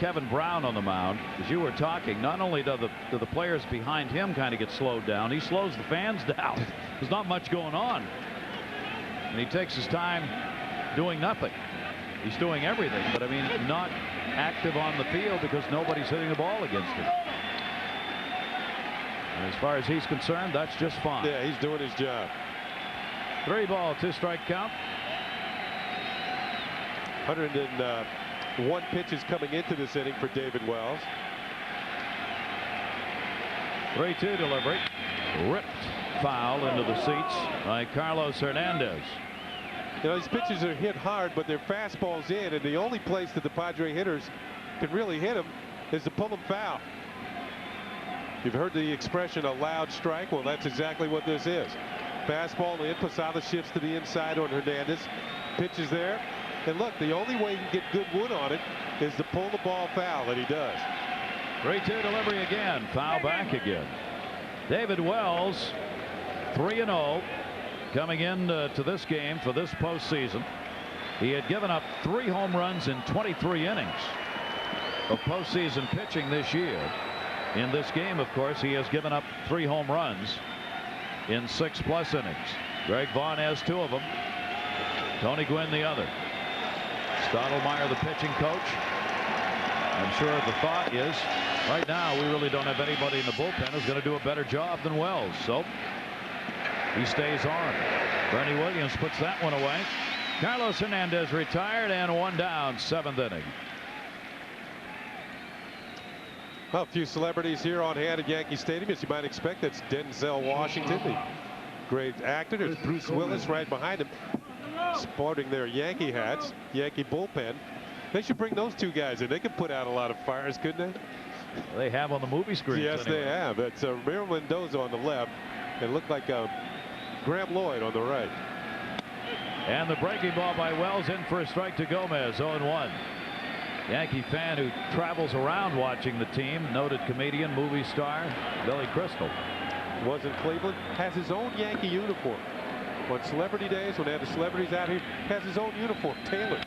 Kevin Brown on the mound, as you were talking, not only do the players behind him kind of get slowed down, he slows the fans down. There's not much going on, and he takes his time doing nothing. He's doing everything, but I mean, not active on the field because nobody's hitting the ball against him. And as far as he's concerned, that's just fine. Yeah, he's doing his job. 3-ball 2-strike count. 101 pitches coming into this inning for David Wells. 3-2 delivery. Ripped foul into the seats by Carlos Hernandez. You know, these pitches are hit hard, but they're fastballs in, and the only place that the Padre hitters can really hit them is to pull them foul. You've heard the expression, a loud strike. Well, that's exactly what this is. Fastball in. Posada shifts to the inside on Hernandez. Pitches there. And look, the only way you can get good wood on it is to pull the ball foul, and he does. 3-2 delivery again. Foul back again. David Wells, 3-0, coming in to this game for this postseason. He had given up 3 home runs in 23 innings of postseason pitching this year. In this game, of course, he has given up 3 home runs in 6+ innings. Greg Vaughn has 2 of them. Tony Gwynn the other. Stottlemyre, the pitching coach. I'm sure the thought is right now we really don't have anybody in the bullpen who's going to do a better job than Wells. So he stays on. Bernie Williams puts that one away. Carlos Hernandez retired and 1 down, 7th inning. Well, a few celebrities here on hand at Yankee Stadium, as you might expect. That's Denzel Washington, the great actor. There's Bruce Willis right behind him, sporting their Yankee hats. Yankee bullpen. They should bring those 2 guys in. They could put out a lot of fires, couldn't they? They have on the movie screen. Yes, anyway. they have. It's Ramiro Mendoza on the left. It looked like Graham Lloyd on the right. And the breaking ball by Wells in for a strike to Gomez. 0-1. Yankee fan who travels around watching the team, noted comedian, movie star Billy Crystal. Was in Cleveland, has his own Yankee uniform. On celebrity days, when they have the celebrities out here, has his own uniform tailored.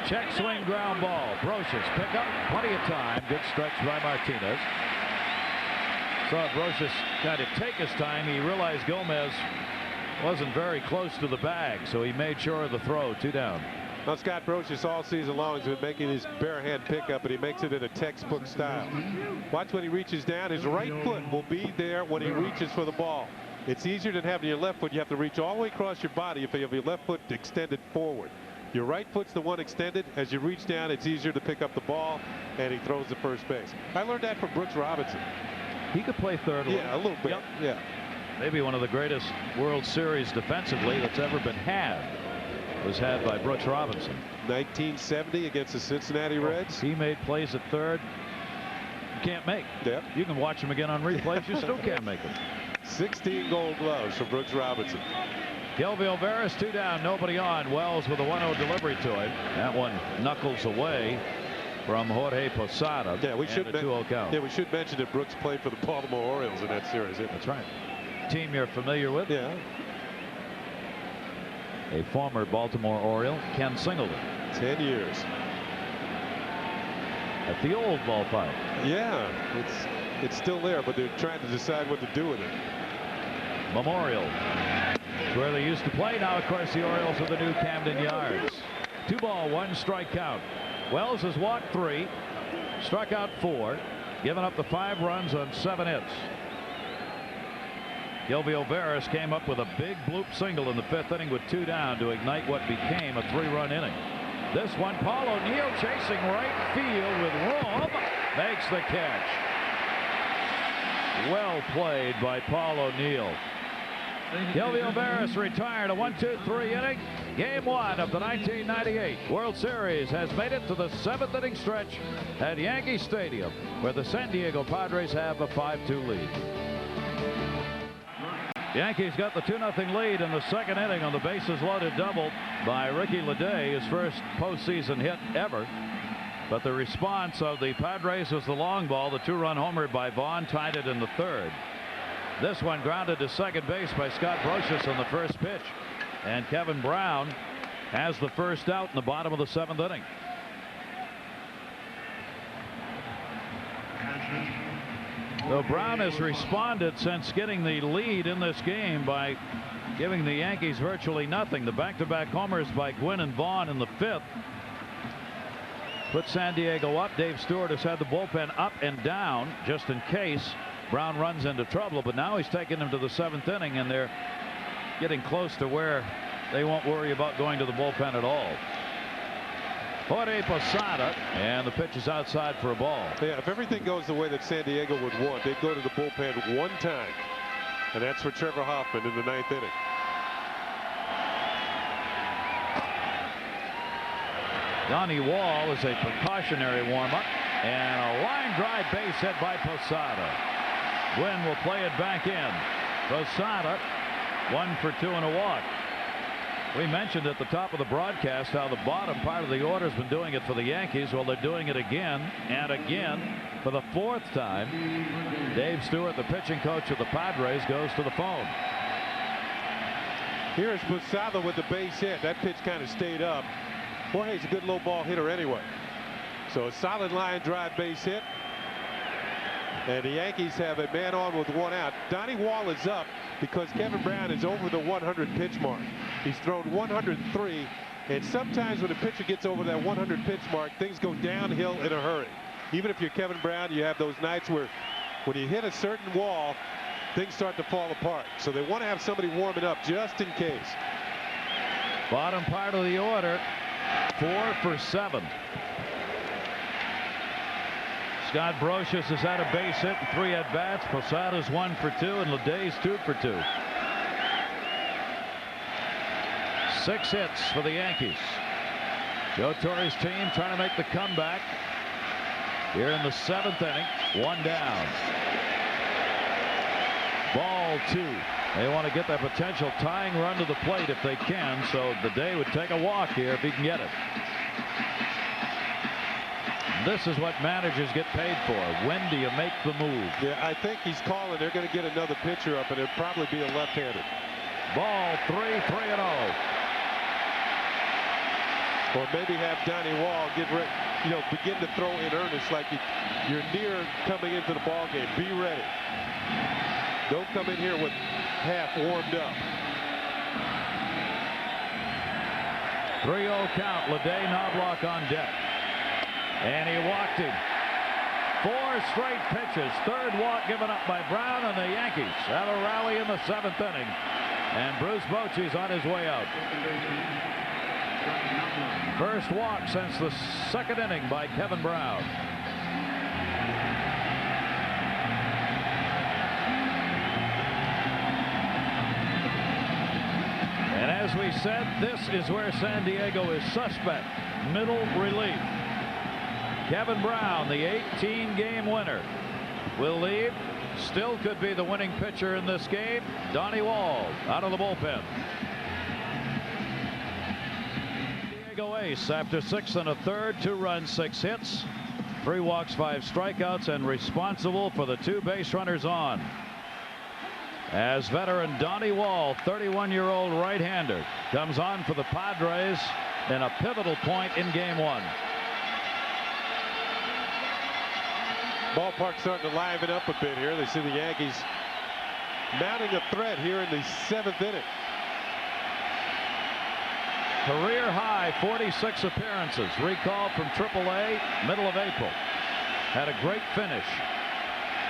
Check swing ground ball. Brosius pick up, plenty of time. Good stretch by Martinez. Saw Brosius kind of take his time. He realized Gomez wasn't very close to the bag, so he made sure of the throw. 2 down. Now, Scott Brosius all season long has been making his bare hand pickup, and he makes it in a textbook style. Watch when he reaches down. His right foot will be there when he reaches for the ball. It's easier than having your left foot. You have to reach all the way across your body if you have your left foot extended forward. Your right foot's the one extended. As you reach down, it's easier to pick up the ball, and he throws the first base. I learned that from Brooks Robinson. He could play third. Yeah, a little bit. Yep. Yeah. Maybe one of the greatest World Series defensively that's ever been had was had by Brooks Robinson. 1970 against the Cincinnati Reds. He made plays at third you can't make. Yep. You can watch him again on replays. You still can't make them. 16 Gold Gloves for Brooks Robinson. Gilby Olveras, 2 down, nobody on. Wells with a 1-0 delivery to him. That one knuckles away from Jorge Posada. Yeah, we should 2-0 count. Yeah, we should mention that Brooks played for the Baltimore Orioles in that series. That's right. Team you're familiar with? Yeah. A former Baltimore Oriole, Ken Singleton. 10 years. At the old ballpark. Yeah, it's still there, but they're trying to decide what to do with it. Memorial. It's where they used to play. Now, of course, the Orioles are the new Camden Yards. 2-1 strike count. Wells has walked 3, struck out 4, given up the 5 runs on 7 hits. Gilby Olveras came up with a big bloop single in the 5th inning with 2 down to ignite what became a 3-run inning. This one, Paul O'Neill chasing right field with room, makes the catch. Well played by Paul O'Neill. Gilby Olveras retired a 1-2-3 inning. Game 1 of the 1998 World Series has made it to the 7th inning stretch at Yankee Stadium, where the San Diego Padres have a 5-2 lead. Yankees got the 2-0 lead in the 2nd inning on the bases loaded double by Ricky LEDEE, his first postseason hit ever. But the response of the Padres was the long ball. The 2-run homer by Vaughn tied it in the 3rd. This one grounded to second base by Scott Brosius on the first pitch. And Kevin Brown has the first out in the bottom of the 7th inning. So Brown has responded since getting the lead in this game by giving the Yankees virtually nothing. The back-to-back homers by Gwynn and Vaughn in the 5th put San Diego up. Dave Stewart has had the bullpen up and down just in case Brown runs into trouble, but now he's taking them to the 7th inning, and they're getting close to where they won't worry about going to the bullpen at all. Jorge Posada, and the pitch is outside for a ball. Yeah, if everything goes the way that San Diego would want, they'd go to the bullpen 1 time, and that's for Trevor Hoffman in the 9th inning. Donnie Wall is a precautionary warm-up, and a line drive base hit by Posada. Gwynn will play it back in. Posada 1 for 2 and a walk. We mentioned at the top of the broadcast how the bottom part of the order has been doing it for the Yankees. Well, they're doing it again and again for the 4th time. Dave Stewart, the pitching coach of the Padres, goes to the phone. Here's Posada with the base hit. That pitch kind of stayed up. Jorge's a good low ball hitter anyway. So a solid line drive base hit. And the Yankees have a man on with 1 out. Donnie Wall is up because Kevin Brown is over the 100 pitch mark. He's thrown 103, and sometimes when a pitcher gets over that 100 pitch mark, things go downhill in a hurry. Even if you're Kevin Brown, you have those nights where when you hit a certain wall, things start to fall apart. So they want to have somebody warming up just in case. Bottom part of the order, 4 for 7. Scott Brosius has had a base hit and 3 at-bats. Posada's 1 for 2, and LEDEE's 2 for 2. 6 hits for the Yankees. Joe Torre's team trying to make the comeback here in the 7th inning. 1 down. Ball 2. They want to get that potential tying run to the plate if they can, so LEDEE would take a walk here if he can get it. This is what managers get paid for. When do you make the move? Yeah, I think he's calling. They're going to get another pitcher up, and it'll probably be a left-handed. Ball 3, 3-0. Or maybe have Donnie Wall get ready, begin to throw in earnest like you're near coming into the ball game. Be ready. Don't come in here with half warmed up. 3-0 count. LEDEE, Knobloch on deck. And he walked him. 4 straight pitches. 3rd walk given up by Brown, and the Yankees have a rally in the 7th inning. And Bruce Bochy's on his way out. First walk since the 2nd inning by Kevin Brown. And as we said, this is where San Diego is suspect. Middle relief. Kevin Brown, the 18-game winner, will leave. Still could be the winning pitcher in this game. Donnie Wall out of the bullpen. Diego ace after 6 1/3, 2 runs, 6 hits, 3 walks, 5 strikeouts, and responsible for the 2 base runners on. As veteran Donnie Wall, 31-year-old right-hander, comes on for the Padres in a pivotal point in Game 1. Ballpark starting to liven up a bit here. They see the Yankees mounting a threat here in the 7th inning. Career high 46 appearances. Recalled from AAA middle of April. Had a great finish.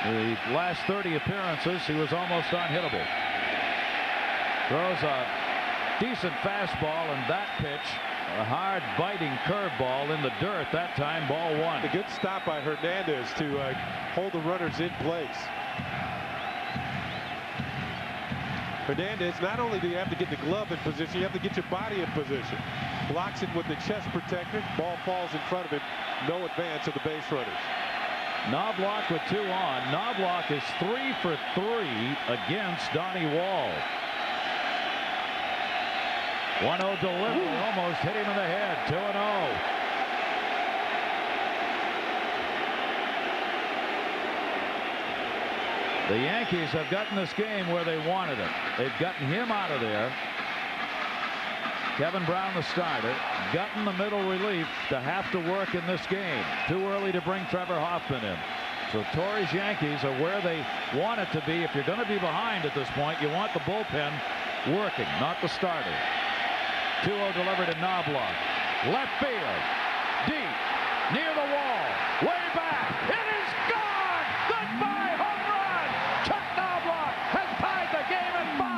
The last 30 appearances he was almost unhittable. Throws a decent fastball, and that pitch, a hard biting curveball in the dirt. That time, ball 1. A good stop by Hernandez to hold the runners in place. Hernandez, not only do you have to get the glove in position, you have to get your body in position. Blocks it with the chest protector. Ball falls in front of him. No advance of the base runners. Knobloch with 2 on. Knobloch is 3 for 3 against Donnie Wall. 1-0 delivery, almost hit him in the head. 2-0. The Yankees have gotten this game where they wanted it. They've gotten him out of there. Kevin Brown, the starter, gotten the middle relief to have to work in this game. Too early to bring Trevor Hoffman in. So Torres Yankees are where they want it to be. If you're going to be behind at this point, you want the bullpen working, not the starter. 2-0 delivered to Knobloch. Left field. Deep. Near the wall. Way back. It is gone. Goodbye home run. Chuck Knobloch has tied the game at 5.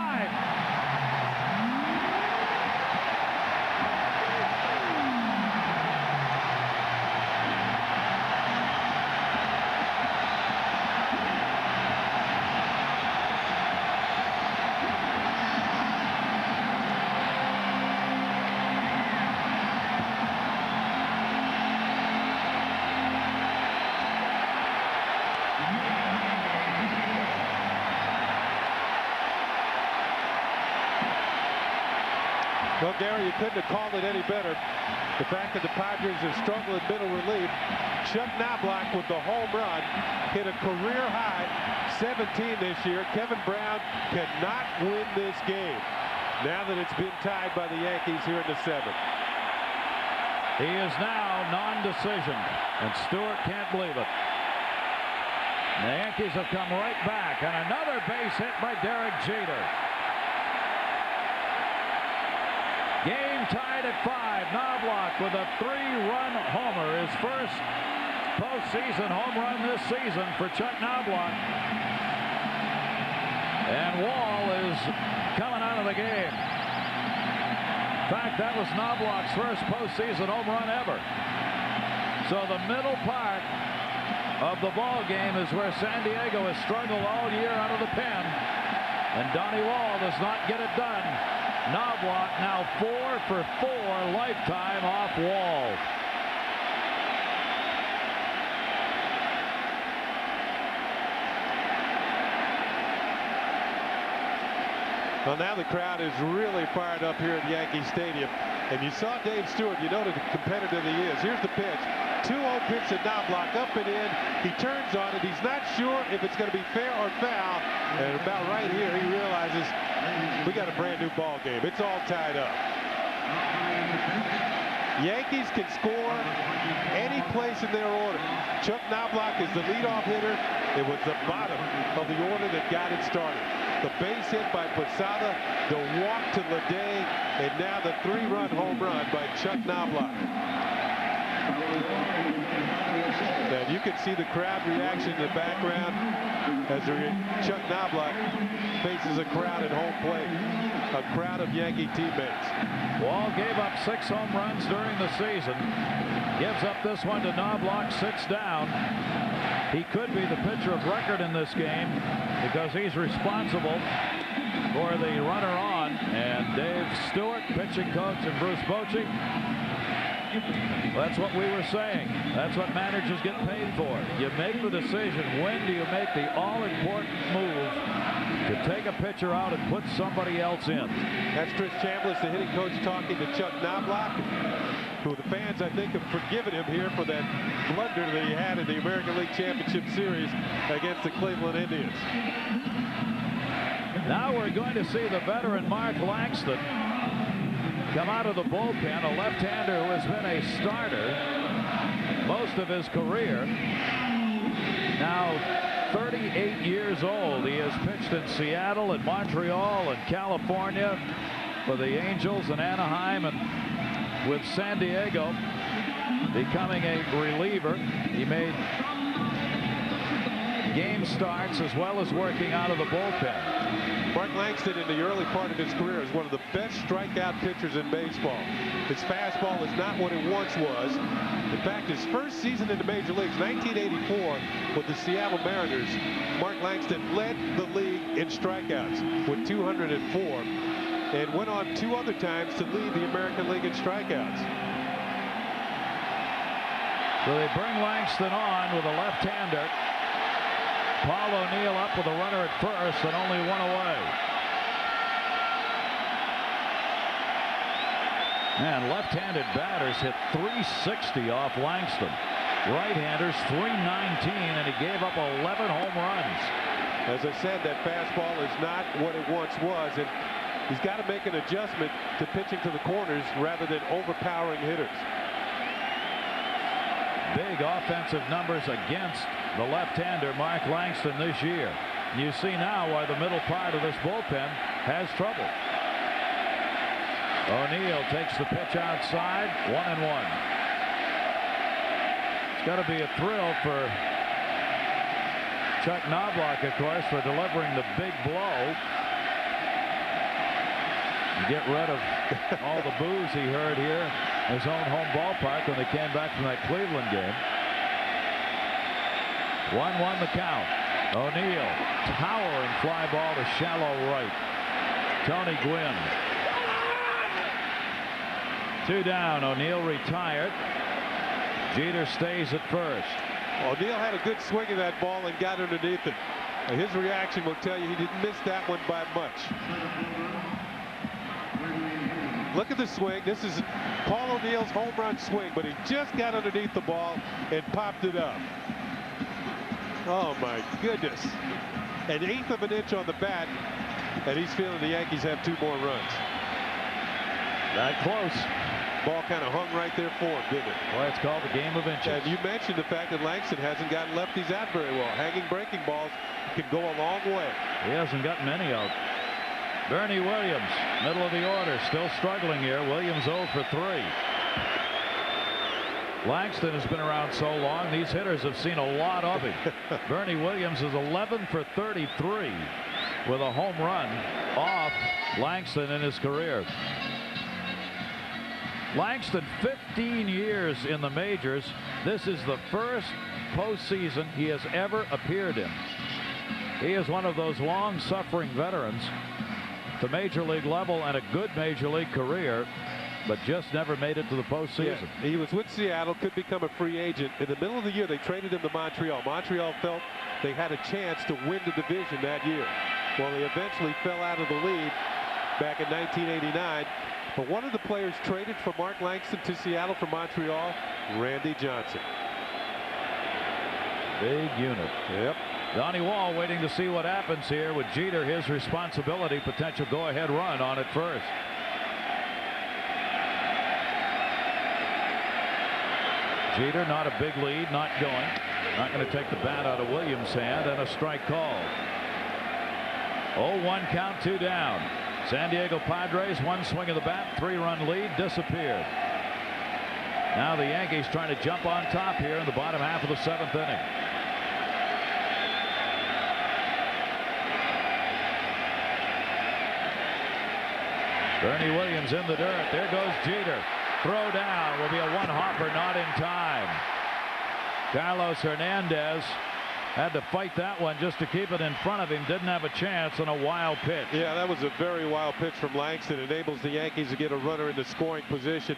Well, Gary, you couldn't have called it any better. The fact that the Padres have struggled in middle relief. Chuck Knobloch with the home run hit a career high 17 this year. Kevin Brown cannot win this game now that it's been tied by the Yankees here in the 7th. He is now non-decision, and Stewart can't believe it. The Yankees have come right back, and another base hit by Derek Jeter. Game tied at 5. Knobloch with a 3-run homer. His first postseason home run this season for Chuck Knobloch. And Wall is coming out of the game. In fact, that was Knobloch's first postseason home run ever. So the middle part of the ball game is where San Diego has struggled all year out of the pen. And Donnie Wall does not get it done. Knobloch now 4 for 4 lifetime off Wall. Well, now the crowd is really fired up here at Yankee Stadium. And you saw Dave Stewart. You know the competitor that he is. Here's the pitch. 2-0 pitch to Knobloch, up and in. He turns on it. He's not sure if it's going to be fair or foul. And about right here, he realizes we got a brand new ball game. It's all tied up. Yankees can score any place in their order. Chuck Knobloch is the leadoff hitter. It was the bottom of the order that got it started. the base hit by Posada, the walk to LEDEE, and now the 3-run home run by Chuck Knobloch. And you can see the crowd reaction in the background as Chuck Knobloch faces a crowd at home plate, a crowd of Yankee teammates. Wall gave up 6 home runs during the season. Gives up this one to Knobloch, sits down. He could be the pitcher of record in this game because he's responsible for the runner on. And Dave Stewart, pitching coach, and Bruce Bochy. That's what we were saying. That's what managers get paid for. You make the decision. When do you make the all-important move to take a pitcher out and put somebody else in? That's Chris Chambliss, the hitting coach, talking to Chuck Knobloch, who the fans, I think, have forgiven him here for that blunder that he had in the American League Championship Series against the Cleveland Indians. Now we're going to see the veteran Mark Langston come out of the bullpen, a left-hander who has been a starter most of his career. Now 38 years old. He has pitched in Seattle and Montreal and California for the Angels and Anaheim, and with San Diego becoming a reliever. He made game starts as well as working out of the bullpen. Mark Langston in the early part of his career is one of the best strikeout pitchers in baseball. His fastball is not what it once was. In fact, his first season in the major leagues, 1984, with the Seattle Mariners, Mark Langston led the league in strikeouts with 204 and went on 2 other times to lead the American League in strikeouts. So they bring Langston on with a left-hander. Paul O'Neill up with a runner at first and only 1 away. Man, left-handed batters hit 360 off Langston. Right-handers 319, and he gave up 11 home runs. As I said, that fastball is not what it once was, and he's got to make an adjustment to pitching to the corners rather than overpowering hitters. Big offensive numbers against the left-hander Mark Langston this year. You see now why the middle part of this bullpen has trouble. O'Neill takes the pitch outside, 1-1. It's got to be a thrill for Chuck Knobloch, of course, for delivering the big blow. Get rid of all the boos he heard here in his own home ballpark when they came back from that Cleveland game. 1-1 the count. O'Neill, towering fly ball to shallow right. Tony Gwynn. 2 down. O'Neill retired. Jeter stays at first. O'Neill had a good swing of that ball and got underneath it. His reaction will tell you he didn't miss that one by much. Look at the swing. This is Paul O'Neill's home run swing, but he just got underneath the ball and popped it up. Oh my goodness. 1/8 of an inch on the bat, and he's feeling the Yankees have 2 more runs. That close. Ball kind of hung right there for him, didn't it? Well, it's called the game of inches. And you mentioned the fact that Langston hasn't gotten lefties out very well. Hanging breaking balls can go a long way. He hasn't gotten many out. Bernie Williams, middle of the order, still struggling here. Williams 0 for 3. Langston has been around so long, these hitters have seen a lot of him. Bernie Williams is 11 for 33 with a home run off Langston in his career. Langston, 15 years in the majors. This is the first postseason he has ever appeared in. He is one of those long-suffering veterans to major league level and a good major league career, but just never made it to the postseason. Yeah, he was with Seattle, could become a free agent. In the middle of the year, they traded him to Montreal. Montreal felt they had a chance to win the division that year. Well, they eventually fell out of the lead back in 1989. But one of the players traded for Mark Langston to Seattle from Montreal, Randy Johnson. Big unit. Yep. Donnie Wall waiting to see what happens here with Jeter, his responsibility, potential go-ahead run on at first. Jeter, not a big lead, not going. Not going to take the bat out of Williams' hand, and a strike call. 0-1 count, 2 down. San Diego Padres, one swing of the bat, 3-run lead disappeared. Now the Yankees trying to jump on top here in the bottom half of the 7th inning. Bernie Williams in the dirt. There goes Jeter. Throw down will be a one-hopper, not in time. Carlos Hernandez had to fight that one just to keep it in front of him. Didn't have a chance on a wild pitch. Yeah, that was a very wild pitch from Langston. Enables the Yankees to get a runner in the scoring position.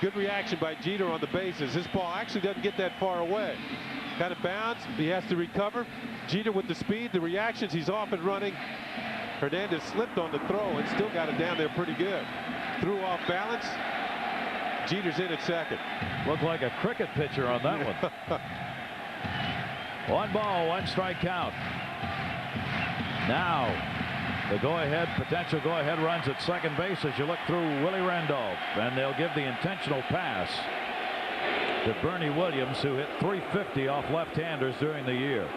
Good reaction by Jeter on the bases. His ball actually doesn't get that far away. Kind of bounce. He has to recover. Jeter with the speed, the reactions, he's off and running. Hernandez slipped on the throw and still got it down there pretty good. Threw off balance. Jeter's in at second. Looked like a cricket pitcher on that one. 1 ball, 1 strike count. Now the potential go-ahead runs at second base as you look through Willie Randolph, and they'll give the intentional pass to Bernie Williams, who hit .350 off left-handers during the year.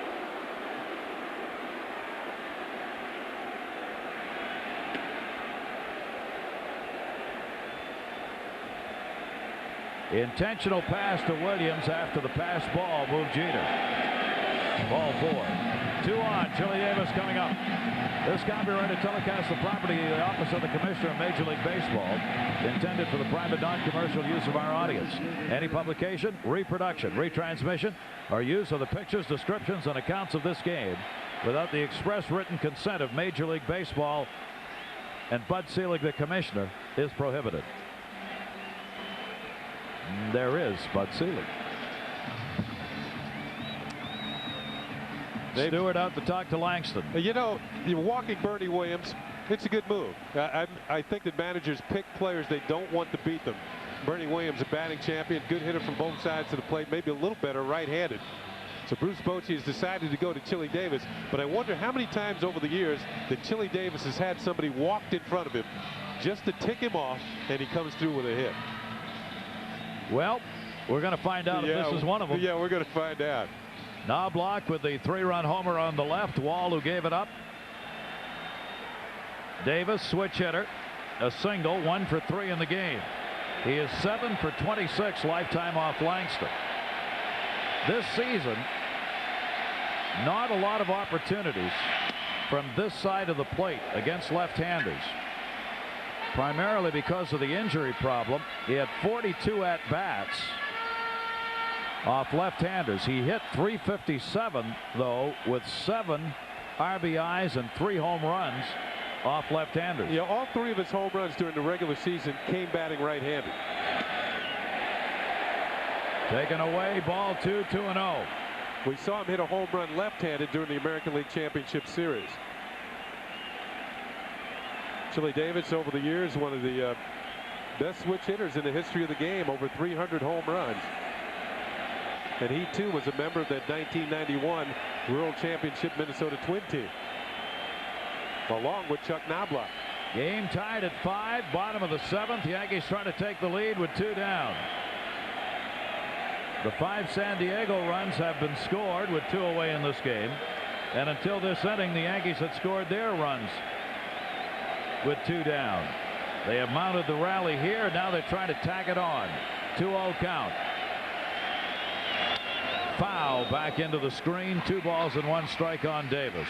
Intentional pass to Williams after the pass ball moved Jeter. Ball 4. 2 on. Chili Davis coming up. This copyrighted telecast the property of the Office of the Commissioner of Major League Baseball, intended for the private non-commercial use of our audience. Any publication, reproduction, retransmission, or use of the pictures, descriptions, and accounts of this game without the express written consent of Major League Baseball and Bud Selig, the Commissioner, is prohibited. There is Bud Selig. Stewart out to talk to Langston. You know, you're walking Bernie Williams. It's a good move. I think that managers pick players they don't want to beat them. Bernie Williams, a batting champion, good hitter from both sides of the plate, maybe a little better right-handed. So Bruce Bochy has decided to go to Chili Davis, but I wonder how many times over the years that Chili Davis has had somebody walked in front of him just to tick him off, and he comes through with a hit. Well, we're going to find out if this is one of them. Yeah, we're going to find out. Knobloch with the 3-run homer on the left. Wall, who gave it up. Davis, switch hitter, a single, 1 for 3 in the game. He is 7 for 26 lifetime off Langston. This season, not a lot of opportunities from this side of the plate against left-handers. Primarily because of the injury problem. He had 42 at-bats off left-handers. He hit .357, though, with 7 RBIs and 3 home runs off left-handers. Yeah, all 3 of his home runs during the regular season came batting right-handed. Taken away, ball 2, 2-0. We saw him hit a home run left-handed during the American League Championship Series. Chili Davis, over the years, one of the best switch hitters in the history of the game, over 300 home runs. And he, too, was a member of that 1991 World Championship Minnesota Twin team, along with Chuck Knobloch. Game tied at 5, bottom of the 7th. The Yankees trying to take the lead with 2 down. The 5 San Diego runs have been scored with 2 away in this game. And until this inning, the Yankees had scored their runs with 2 down. They have mounted the rally here. Now they're trying to tack it on. 2-0 count. Foul back into the screen. 2 balls and 1 strike on Davis.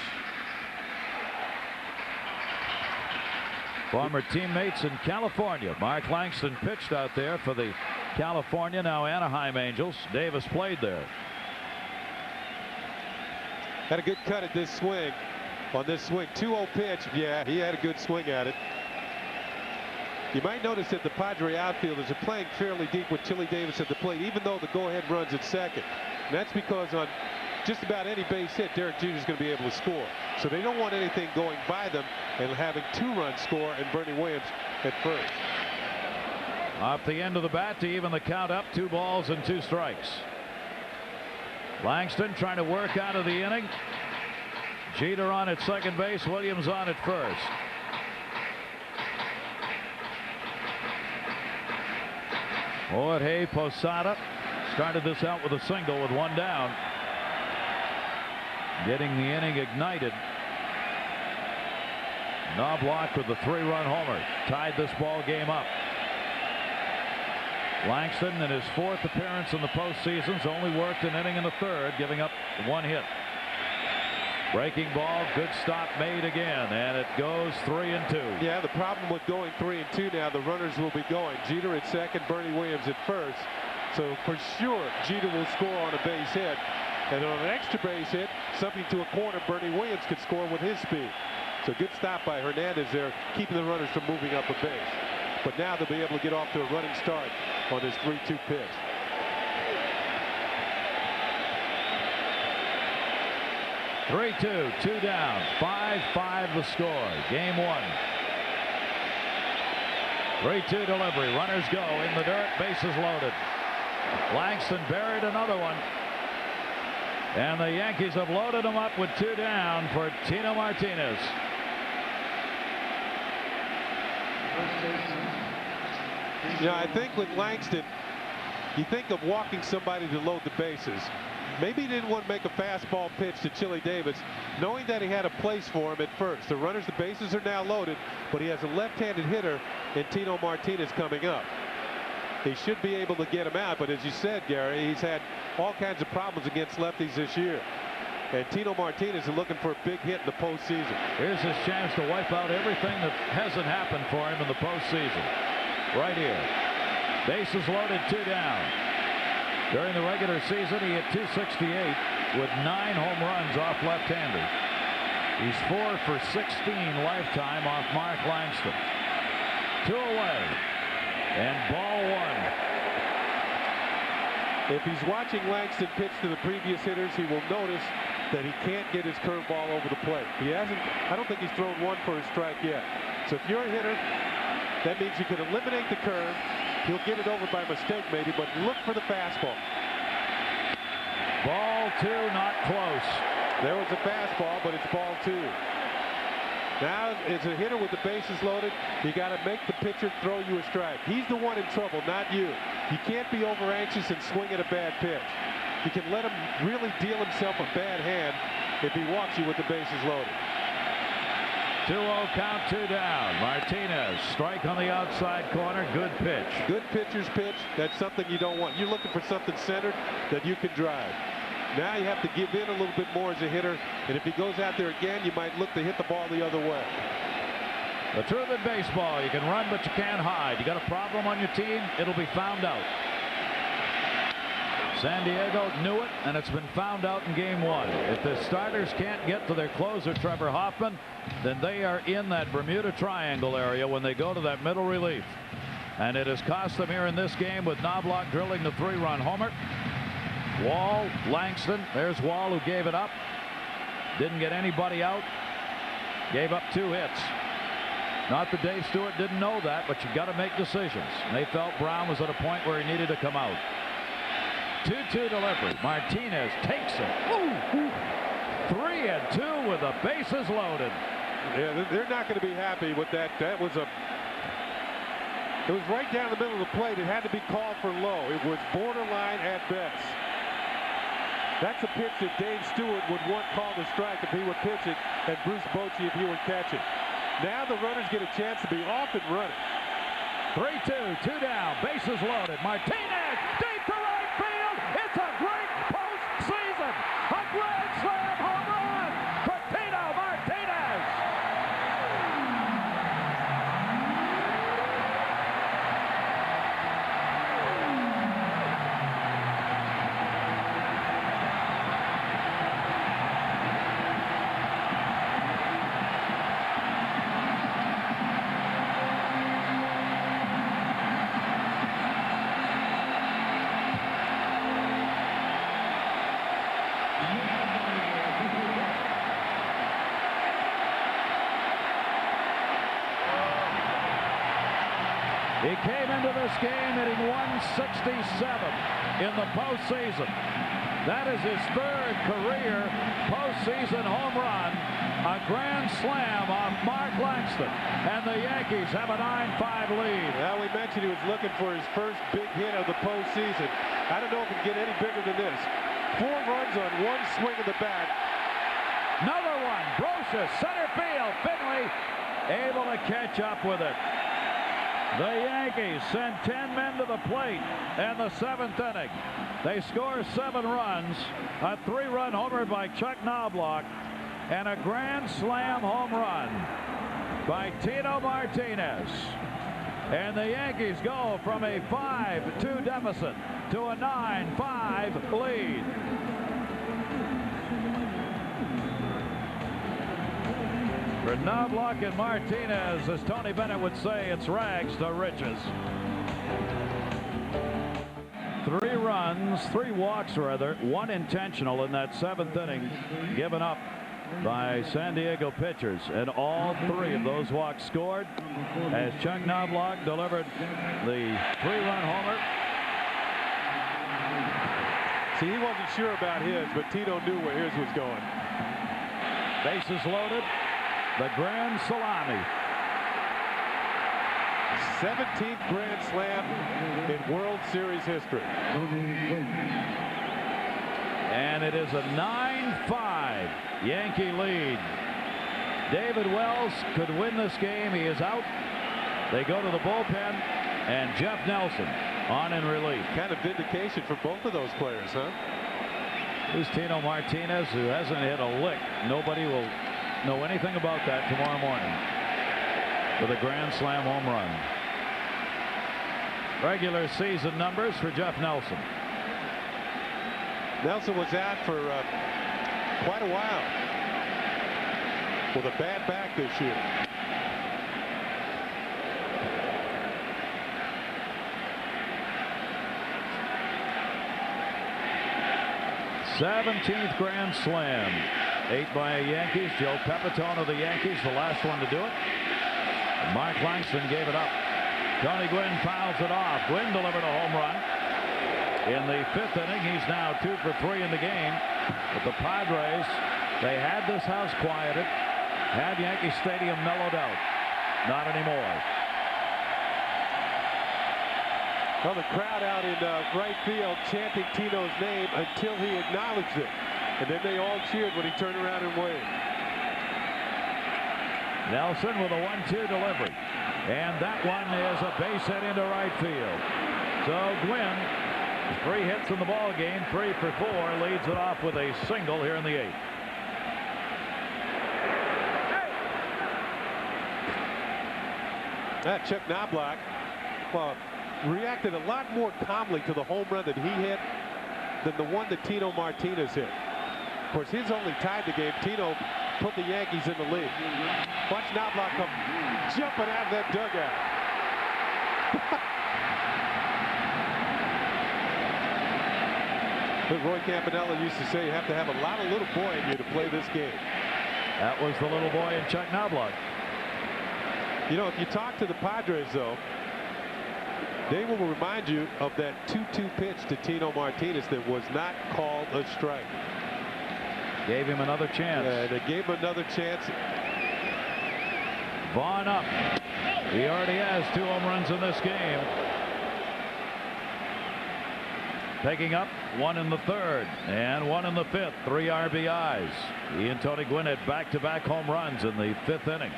Former teammates in California. Mark Langston pitched out there for the California, now Anaheim Angels. Davis played there. Had a good cut at this swing. On this swing, 2-0 pitch. Yeah, he had a good swing at it. You might notice that the Padre outfielders are playing fairly deep with Chili Davis at the plate, even though the go-ahead runs at second. And that's because on just about any base hit, Derek Jeter is going to be able to score. So they don't want anything going by them and having 2-run score and Bernie Williams at first. Off the end of the bat to even the count up. 2 balls and 2 strikes. Langston trying to work out of the inning. Jeter on at second base, Williams on at first. Jorge Posada started this out with a single with 1 down. Getting the inning ignited Knobloch with the 3-run homer tied this ball game up. Langston, in his 4th appearance in the postseason, has only worked an inning in the 3rd, giving up 1 hit. Breaking ball, good stop made again, and it goes 3-2. Yeah, the problem with going 3-2 now, the runners will be going. Jeter at second, Bernie Williams at first. So for sure, Jeter will score on a base hit. And on an extra base hit, something to a corner, Bernie Williams could score with his speed. So good stop by Hernandez there, keeping the runners from moving up a base. But now they'll be able to get off to a running start on this 3-2 pitch. (3-2), 2 down, 5-5 the score. Game 1. 3-2 delivery. Runners go in the dirt. Bases loaded. Langston buried another one. And the Yankees have loaded him up with 2 down for Tino Martinez. Yeah, I think with Langston, you think of walking somebody to load the bases. Maybe he didn't want to make a fastball pitch to Chili Davis, knowing that he had a place for him at first. The runners, the bases are now loaded, but he has a left-handed hitter in Tino Martinez coming up. He should be able to get him out, but as you said, Gary, he's had all kinds of problems against lefties this year. And Tino Martinez is looking for a big hit in the postseason. Here's his chance to wipe out everything that hasn't happened for him in the postseason. Right here. Bases loaded, 2 down. During the regular season, he hit .268 with 9 home runs off left-handers. He's 4 for 16 lifetime off Mark Langston. 2 away. And ball 1. If he's watching Langston pitch to the previous hitters, he will notice that he can't get his curveball over the plate. He hasn't, I don't think he's thrown 1 for a strike yet. So if you're a hitter, that means you can eliminate the curve. He'll get it over by mistake maybe, but look for the fastball. Ball 2, not close. There was a fastball, but it's ball 2. Now, as a hitter with the bases loaded, you got to make the pitcher throw you a strike. He's the one in trouble, not you. You can't be over anxious and swing at a bad pitch. You can let him really deal himself a bad hand if he walks you with the bases loaded. 2-0 count, 2 down. Martinez, strike on the outside corner. Good pitch. Good pitcher's pitch. That's something you don't want. You're looking for something centered that you can drive. Now you have to give in a little bit more as a hitter, and if he goes out there again, you might look to hit the ball the other way. The truth in baseball, you can run, but you can't hide. You got a problem on your team, it'll be found out. San Diego knew it, and it's been found out in game 1. If the starters can't get to their closer, Trevor Hoffman, then they are in that Bermuda Triangle area when they go to that middle relief. And it has cost them here in this game with Knobloch drilling the 3-run homer. Wall, Langston, there's Wall who gave it up. Didn't get anybody out. Gave up 2 hits. Not that Dave Stewart didn't know that, but you got to make decisions. They felt Brown was at a point where he needed to come out. 2-2 delivery. Martinez takes it. 3-2 with the bases loaded. Yeah, they're not going to be happy with that. That was it was right down the middle of the plate. It had to be called for low. It was borderline at best. That's a pitch that Dave Stewart would want called a strike if he would pitch it, and Bruce Bochy if he would catch it. Now the runners get a chance to be off and running. 3-2, 2 down, bases loaded. Martinez deep to right field. It's a great postseason. A grand slam home run for Tino Martinez. He came into this game hitting .167 in the postseason. That is his 3rd career postseason home run. A grand slam on Mark Langston. And the Yankees have a 9-5 lead. Now we mentioned he was looking for his first big hit of the postseason. I don't know if it can get any bigger than this. 4 runs on 1 swing of the bat. Another one. BROSIUS, center field. Finley able to catch up with it. The Yankees send 10 men to the plate in the 7th inning. They score 7 runs, a 3-run homer by Chuck Knobloch, and a grand slam home run by Tino Martinez. And the Yankees go from a 5-2 deficit to a 9-5 lead. For Knobloch and Martinez, as Tony Bennett would say, it's rags to riches. 3 runs, 3 walks rather, 1 intentional in that 7th inning given up by San Diego pitchers, and all 3 of those walks scored as Chuck Knobloch delivered the 3-run homer. See, he wasn't sure about his, but Tino knew where his was going. Bases loaded. The grand salami. 17th grand slam in World Series history. And it is a 9-5 Yankee lead. David Wells could win this game. He is out. They go to the bullpen, and Jeff Nelson on in relief. Kind of vindication for both of those players, huh? Here's Tino Martinez, who hasn't hit a lick. Nobody will know anything about that tomorrow morning with a grand slam home run. Regular season numbers for Jeff Nelson. Nelson was out for quite a while with a bad back this year. '17th grand slam. 8 by a Yankees. Joe Pepitone of the Yankees, the last one to do it. Mark Langston gave it up. Tony Gwynn fouls it off. Gwynn delivered a home run in the 5th inning. He's now 2 for 3 in the game. But the Padres, they had this house quieted, had Yankee Stadium mellowed out. Not anymore. Well, the crowd out in right field chanting Tino's name until he acknowledged it. And then they all cheered when he turned around and waved. Nelson with a 1-2 delivery. And that one is a base hit into right field. So Gwynn, 3 hits in the ball game, 3 for 4, leads it off with a single here in the 8th. That Chuck Knobloch, well, reacted a lot more calmly to the home run that he hit than the one that Tino Martinez hit. Of course, his only tied the game. Tino put the Yankees in the lead. Watch Knobloch come jumping out of that dugout. But Roy Campanella used to say you have to have a lot of little boy in you to play this game. That was the little boy in Chuck Knobloch. You know, if you talk to the Padres, though, they will remind you of that 2-2 pitch to Tino Martinez that was not called a strike. Gave him another chance. They gave him another chance. Vaughn up. He already has 2 home runs in this game. Picking up 1 in the 3rd and 1 in the 5th. 3 RBIs. He and Tony Gwynn had back-to-back home runs in the 5th inning.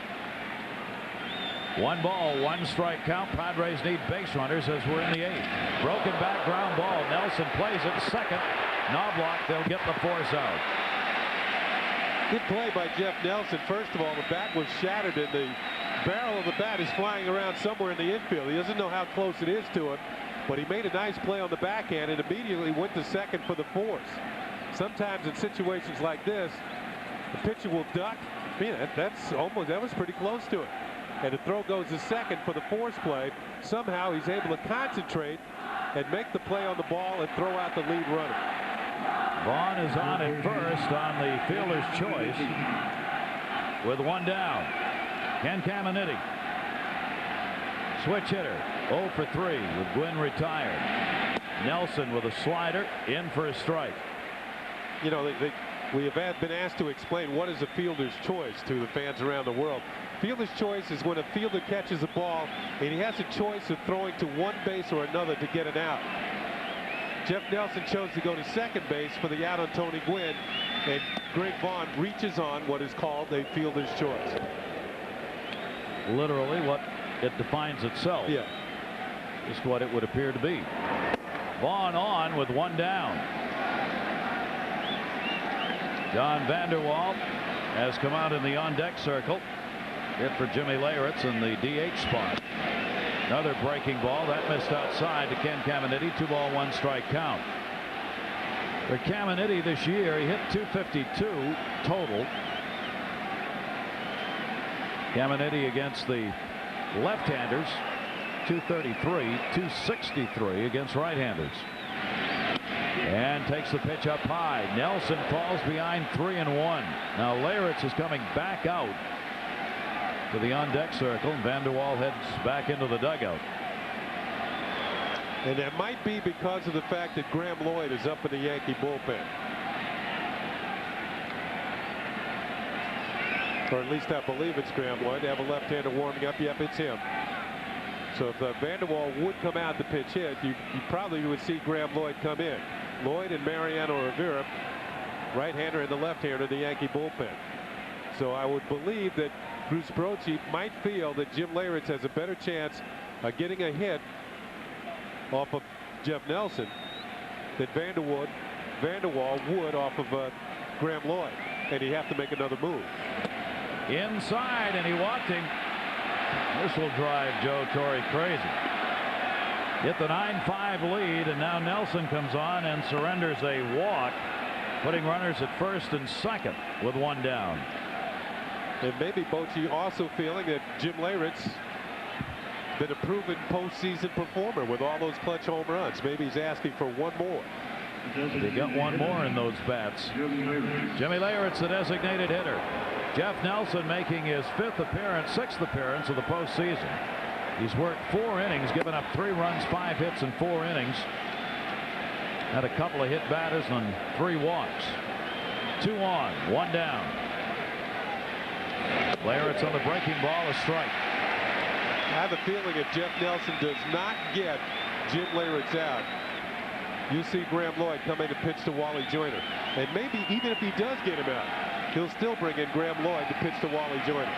1 ball, 1 strike count. Padres need base runners as we're in the 8th. Broken back ground ball. Nelson plays it second. Knobloch, they'll get the force out. Good play by Jeff Nelson. First of all, the bat was shattered and the barrel of the bat is flying around somewhere in the infield. He doesn't know how close it is to him, but he made a nice play on the backhand and immediately went to second for the force. Sometimes in situations like this, the pitcher will duck. Man, that was pretty close to it. And the throw goes to second for the force play. Somehow he's able to concentrate and make the play on the ball and throw out the lead runner. Vaughn is on at first on the fielder's choice with 1 down. Ken Caminiti, switch hitter, 0 for 3 with Gwynn retired. Nelson with a slider in for a strike. You know, we have been asked to explain what is a fielder's choice to the fans around the world. Fielder's choice is when a fielder catches a ball and he has a choice of throwing to one base or another to get an out. Jeff Nelson chose to go to second base for the out on Tony Gwynn, and Greg Vaughn reaches on what is called a fielder's choice. literally what it defines itself. Yeah. Just what it would appear to be. Vaughn on with one down. John Vander Wal has come out in the on-deck circle. Hit for Jimmy Leyritz in the DH spot. Another breaking ball that missed outside to Ken Caminiti. 2 ball 1 strike count. For Caminiti this year, he hit .252 total. Caminiti against the left-handers, .233, .263 against right-handers. And takes the pitch up high. Nelson falls behind 3-1. Now Leyritz is coming back out to the on-deck circle, and Vander Wal heads back into the dugout. And that might be because of the fact that Graham Lloyd is up in the Yankee bullpen. Or at least I believe it's Graham Lloyd. They have a left-hander warming up. Yep, it's him. So if Vander Wal would come out to pitch hit, you probably would see Graham Lloyd come in. Lloyd and Mariano Rivera, right-hander and the left-hander, the Yankee bullpen. So I would believe that Bruce Bochy might feel that Jim Leyritz has a better chance of getting a hit off of Jeff Nelson than Vander Wal would off of Graham Lloyd, and he'd have to make another move. Inside, and he walked him. This will drive Joe Torre crazy. Get the 9-5 lead, and now Nelson comes on and surrenders a walk, putting runners at first and second with one down. And maybe Bochy also feeling that Jim Leyritz been a proven postseason performer with all those clutch home runs. Maybe he's asking for one more. They got one more in those bats. Jimmy Leyritz, the designated hitter. Jeff Nelson making his sixth appearance of the postseason. He's worked 4 innings, given up 3 runs, 5 hits in 4 innings. Had a couple of hit batters and 3 walks. 2 on, 1 down. Leyritz on the breaking ball, a strike. I have a feeling if Jeff Nelson does not get Jim Leyritz out, you'll see Graham Lloyd come in and pitch to Wally Joyner. And maybe even if he does get him out, he'll still bring in Graham Lloyd to pitch to Wally Joyner.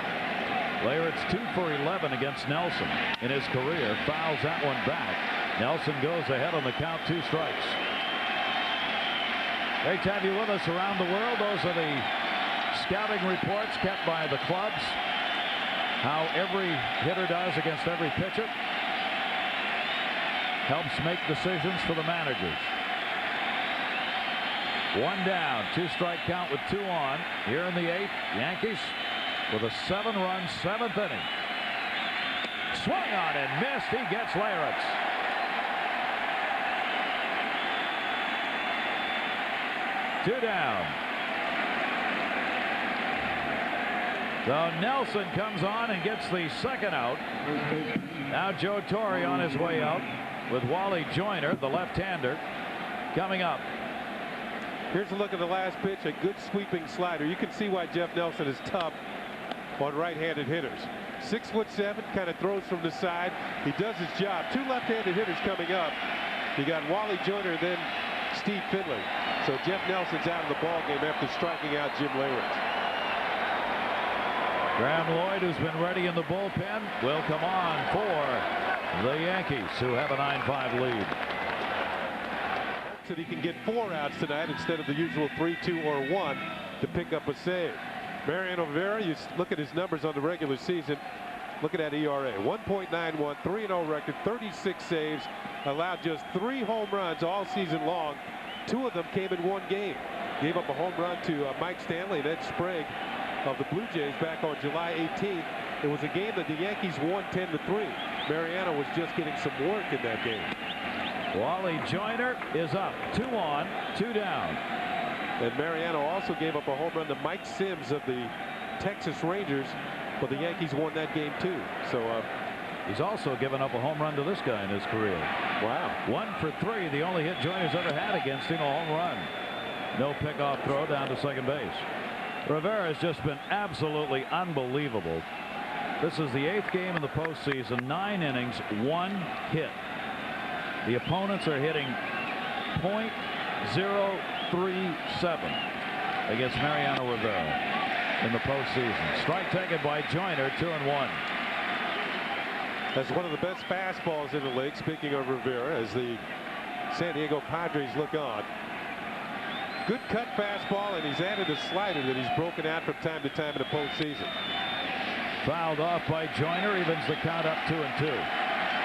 Leyritz 2 for 11 against Nelson in his career. Fouls that one back. Nelson goes ahead on the count, 2 strikes. Great to have you with us around the world. Those are the scouting reports kept by the clubs. How every hitter does against every pitcher. Helps make decisions for the managers. 1 down, 2 strike count with 2 on. Here in the 8th, Yankees with a 7-run 7th inning. Swung on and missed. He gets Leyritz. Two down. So Nelson comes on and gets the second out. Now Joe Torre on his way out with Wally Joyner, the left-hander, coming up. Here's a look at the last pitch. A good sweeping slider. You can see why Jeff Nelson is tough on right-handed hitters. 6'7", kind of throws from the side. He does his job. 2 left-handed hitters coming up. You got Wally Joyner, then Steve Finley. So Jeff Nelson's out of the ball game after striking out Jim Leyritz. Graham Lloyd, who's been ready in the bullpen, will come on for the Yankees, who have a 9-5 lead. That he can get 4 outs tonight instead of the usual 3, 2, or 1 to pick up a save. Mariano Rivera, you look at his numbers on the regular season. Look at that ERA, 1.91, 3-0 record, 36 saves, allowed just 3 home runs all season long. 2 of them came in 1 game. Gave up a home run to Mike Stanley and Ed Sprague of the Blue Jays back on July 18th. It was a game that the Yankees won 10-3. Mariano was just getting some work in that game. Wally Joyner is up, 2 on, 2 down. And Mariano also gave up a home run to Mike Sims of the Texas Rangers, but the Yankees won that game too. So he's also given up a home run to this guy in his career. Wow. 1 for 3, the only hit Joyner's ever had against him, a home run. No pickoff throw down to second base. Rivera has just been absolutely unbelievable. This is the 8th game in the postseason, 9 innings, 1 hit. The opponents are hitting .037 against Mariano Rivera in the postseason. Strike taken by Joyner, 2-1. That's one of the best fastballs in the league. Speaking of Rivera, as the San Diego Padres look on. Good cut fastball, and he's added a slider that he's broken out from time to time in the postseason. Fouled off by Joyner, evens the count up 2-2.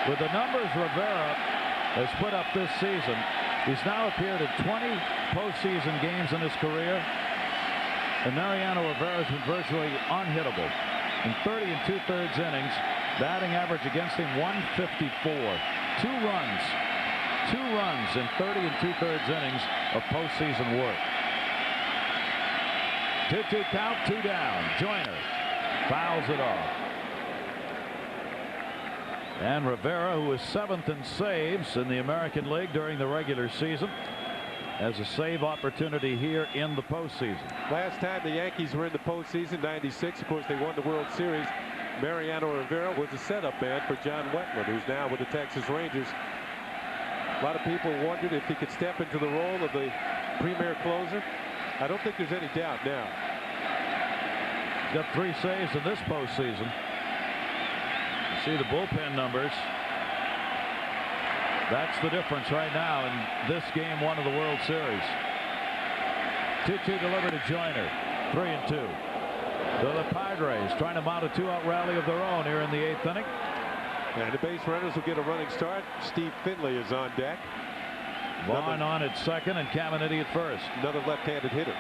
With the numbers Rivera has put up this season, he's now appeared in 20 postseason games in his career, and Mariano Rivera has been virtually unhittable. In 30 2/3 innings, batting average against him 154. 2 runs in 30 2/3 innings of postseason work. 2-2 count, 2 down. Joyner fouls it off. And Rivera, who was 7th in saves in the American League during the regular season, has a save opportunity here in the postseason. Last time the Yankees were in the postseason, '96, of course, they won the World Series. Mariano Rivera was a setup man for John Wetland, who's now with the Texas Rangers. A lot of people wondered if he could step into the role of the premier closer. I don't think there's any doubt now. He's got 3 saves in this postseason. You see the bullpen numbers. That's the difference right now in this game 1 of the World Series. 2-2 delivered to Joyner. 3-2. So the Padres trying to mount a 2-out rally of their own here in the 8th inning. And the base runners will get a running start. Steve Finley is on deck. Vaughn on at second and Caminiti at first. Another left-handed hitter.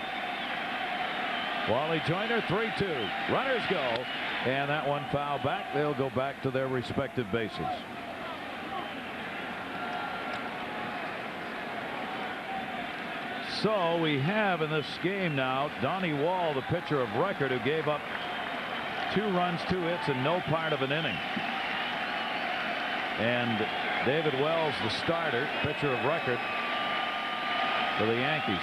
Wally Joyner, 3-2. Runners go, and that one foul back. They'll go back to their respective bases. So we have in this game now Donnie Wall, the pitcher of record, who gave up 2 runs, 2 hits in no part of an inning. And David Wells, the starter, pitcher of record for the Yankees.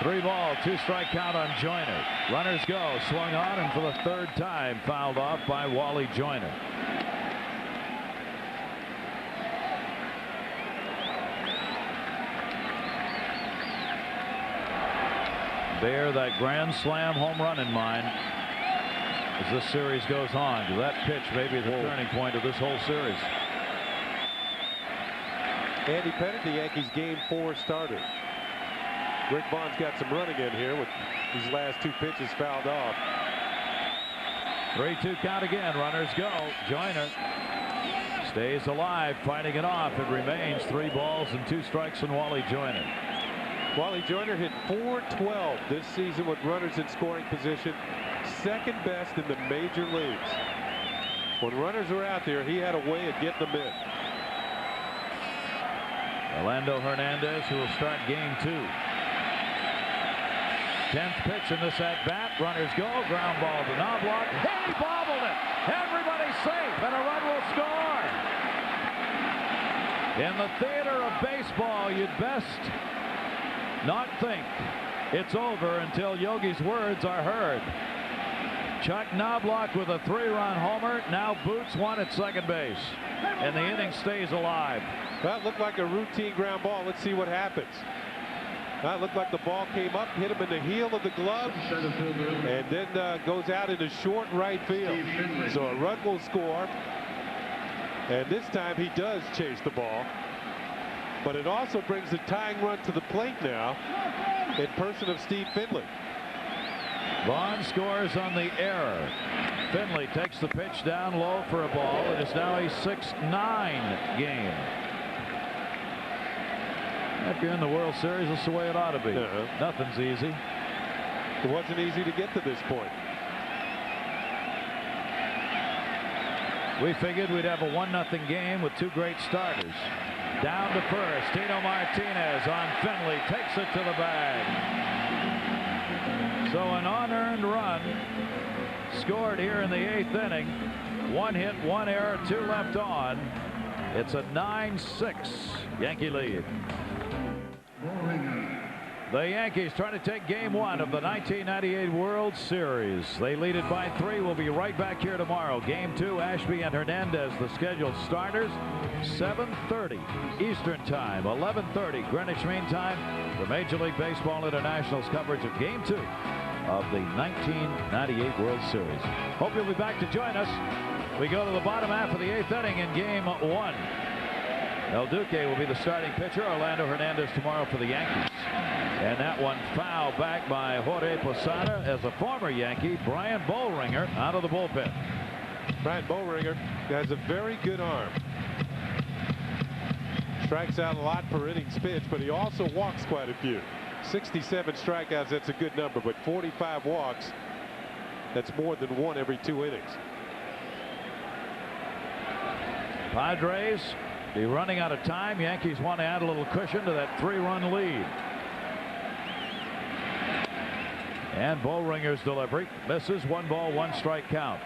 3-ball, 2-strike count on Joyner. Runners go, swung on, and for the 3rd time fouled off by Wally Joyner. Bear that grand slam home run in mind as this series goes on. That pitch may be the turning point of this whole series. Andy Pettitte, the Yankees game 4 starter. Rick Vaughn's got some running in here with these last 2 pitches fouled off. 3-2 count again. Runners go. Joyner stays alive, fighting it off. It remains 3 balls and 2 strikes on Wally Joyner. Wally Joyner hit .412 this season with runners in scoring position, 2nd best in the major leagues. When runners were out there, he had a way of getting them in. Orlando Hernandez, who will start game 2. 10th pitch in this at bat. Runners go. Ground ball to Knobloch. He bobbled it. Everybody's safe, and a run will score. In the theater of baseball, you'd best not think it's over until Yogi's words are heard. Chuck Knobloch with a 3-run homer. Now Boots 1 at second base, and the inning stays alive. That looked like a routine ground ball. Let's see what happens. That looked like the ball came up, hit him in the heel of the glove, and then goes out into short right field. So a run will score, and this time he does chase the ball. But it also brings the tying run to the plate now in person of Steve Finley. Vaughn scores on the error. Finley takes the pitch down low for a ball. It is now a 6-9 game. If you're in the World Series, that's the way it ought to be. Nothing's easy. It wasn't easy to get to this point. We figured we'd have a 1-0 game with 2 great starters. Down to first, Tino Martinez on Finley, takes it to the bag. So an unearned run scored here in the 8th inning. 1 hit, 1 error, 2 left on. It's a 9-6 Yankee lead. The Yankees trying to take game 1 of the 1998 World Series. They lead it by 3. We'll be right back here tomorrow. Game 2, Ashby and Hernandez, the scheduled starters. 7:30 Eastern Time, 11:30 Greenwich Mean Time for Major League Baseball International's coverage of Game 2 of the 1998 World Series. Hope you'll be back to join us. We go to the bottom half of the 8th inning in game 1. El Duque will be the starting pitcher. Orlando Hernandez tomorrow for the Yankees. And that one fouled back by Jorge Posada as a former Yankee, Brian Bollringer, out of the bullpen. Brian Bollringer has a very good arm. Strikes out a lot per innings pitched, but he also walks quite a few. 67 strikeouts, that's a good number, but 45 walks, that's more than one every 2 innings. Padres be running out of time. Yankees want to add a little cushion to that 3-run lead. And Bollringer's delivery misses. 1 ball, 1 strike count.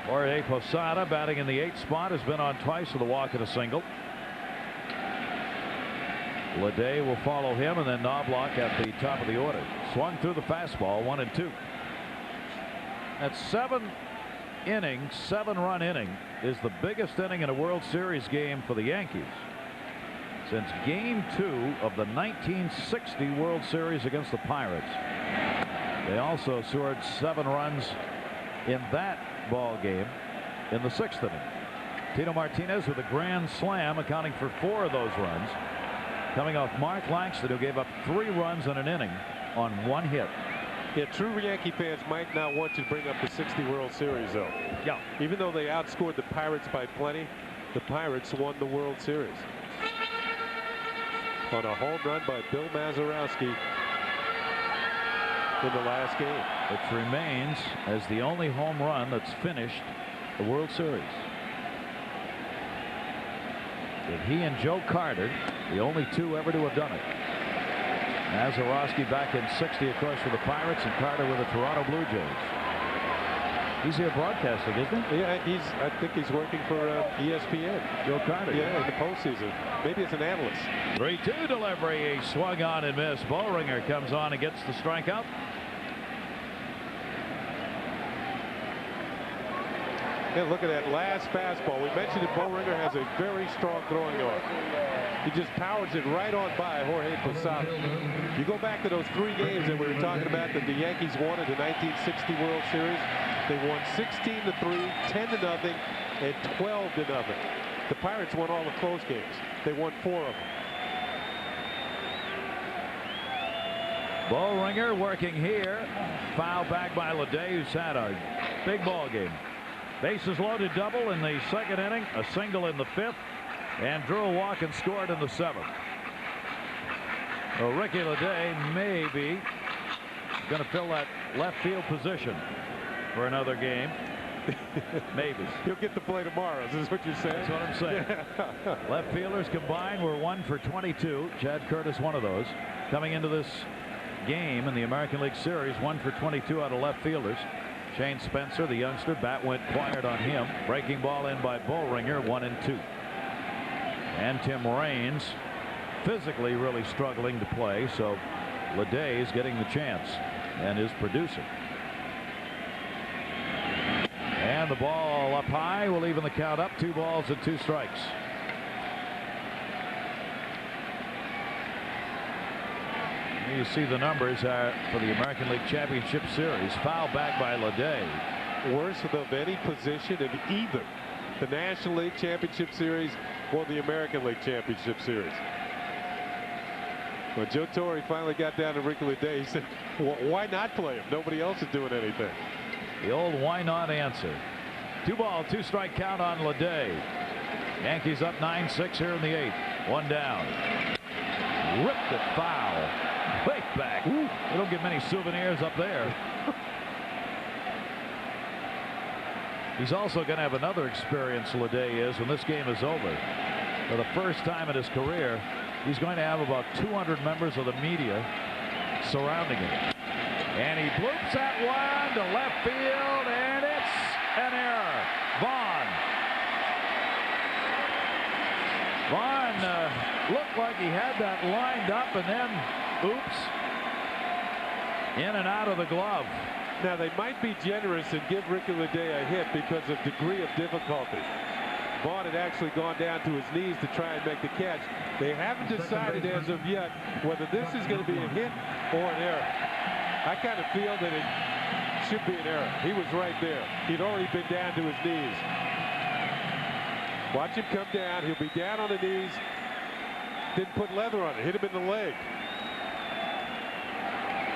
Jorge Posada, batting in the 8th spot, has been on twice with a walk and a single. LEDEE will follow him, and then Knobloch at the top of the order. Swung through the fastball, 1-2. That's 7 innings, 7-run inning is the biggest inning in a World Series game for the Yankees since game 2 of the 1960 World Series against the Pirates. They also scored 7 runs in that ball game in the 6th inning. Tino Martinez with a grand slam, accounting for 4 of those runs, coming off Mark LANGSTON, who gave up 3 runs in an inning on 1 hit. Yeah, true Yankee fans might not want to bring up the 60 World Series, though. Yeah. Even though they outscored the Pirates by plenty, the Pirates won the World Series on a home run by Bill Mazeroski in the last game. Which remains as the only home run that's finished the World Series. With he and Joe Carter, the only 2 ever to have done it. Mazeroski back in 60, of course, for the Pirates, and Carter with the Toronto Blue Jays. He's here broadcasting, isn't he? Yeah, I think he's working for ESPN. Joe Carter. Yeah, in the postseason. Maybe as an analyst. 3-2 delivery. He swung on and missed. Bollringer comes on and gets the strikeout. And look at that last fastball. We mentioned that Bollringer has a very strong throwing arm. He just powers it right on by Jorge Posada. You go back to those 3 games that we were talking about that the Yankees won in the 1960 World Series. They won 16-3, 10-0, and 12-0. The Pirates won all the close games. They won 4 of them. Bollringer working here. Foul back by LEDEE, who's had a big ball game. Bases loaded double in the 2nd inning, a single in the 5th, and drew a walk and scored in the 7th. Well, Ricky LEDEE may be going to fill that left field position for another game. Maybe. He'll get to play tomorrow. Is this what you're saying? That's what I'm saying. Left fielders combined were 1 for 22. Chad Curtis, one of those. Coming into this game in the American League Series, 1 for 22 out of left fielders. Shane Spencer, the youngster, bat went quiet on him. Breaking ball in by Bollringer, 1-2. And Tim Raines physically really struggling to play, so LEDEE is getting the chance and is producing. And the ball up high will even the count up. 2 balls and 2 strikes. You see the numbers for the American League Championship Series. Foul back by LEDEE. Worst of any position in either the National League Championship Series or the American League Championship Series. When Joe Torre finally got down to Ricky LEDEE, he said, well, why not play him? Nobody else is doing anything. The old why not answer. 2 ball, 2 strike count on LEDEE. Yankees up 9-6 here in the 8th. 1 down. Ripped it foul. Way back. Ooh. They don't get many souvenirs up there. He's also going to have another experience, LEDEE is, when this game is over. For the first time in his career, he's going to have about 200 members of the media surrounding him. And he bloops that one to left field, and it's an error. Vaughn looked like he had that lined up, and then, oops, in and out of the glove. Now, they might be generous and give Ricky LEDEE a hit because of degree of difficulty. Vaughn had actually gone down to his knees to try and make the catch. They haven't decided as of yet whether this is going to be a hit or an error. I kind of feel that it should be an error. He was right there. He'd already been down to his knees. Watch him come down. He'll be down on the knees. Didn't put leather on it. Hit him in the leg.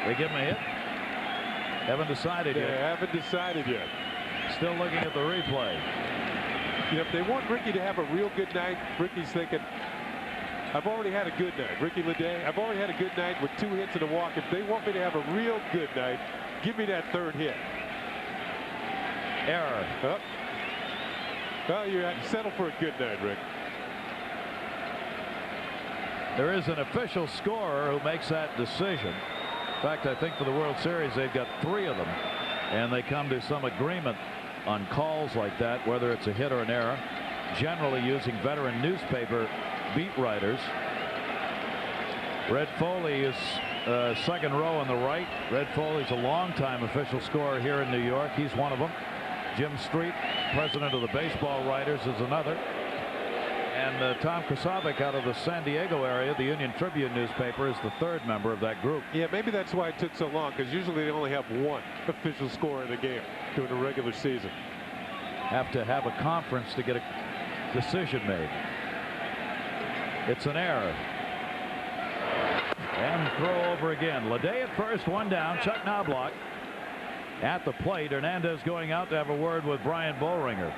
They give him a hit. Haven't decided yet. Yeah, haven't decided yet. Still looking at the replay. You know, if they want Ricky to have a real good night, Ricky's thinking, I've already had a good night. Ricky LEDEE, I've already had a good night with 2 hits and a walk. If they want me to have a real good night, give me that 3rd hit. Error. Well, you settle for a good night, Rick. There is an official scorer who makes that decision. In fact, I think for the World Series, they've got 3 of them. And they come to some agreement on calls like that, whether it's a hit or an error, generally using veteran newspaper beat writers. Red Foley is 2nd row on the right. Red Foley's a longtime official scorer here in New York. He's one of them. Jim Street, president of the baseball writers, is another. And Tom Krasavic out of the San Diego area, the Union Tribune newspaper, is the 3rd member of that group. Yeah, maybe that's why it took so long, because usually they only have 1 official scorer in the game during the regular season. Have to have a conference to get a decision made. It's an error. And throw over again. LEDEE at first, 1 down. Chuck Knobloch at the plate. Hernandez going out to have a word with Brian Boehringer.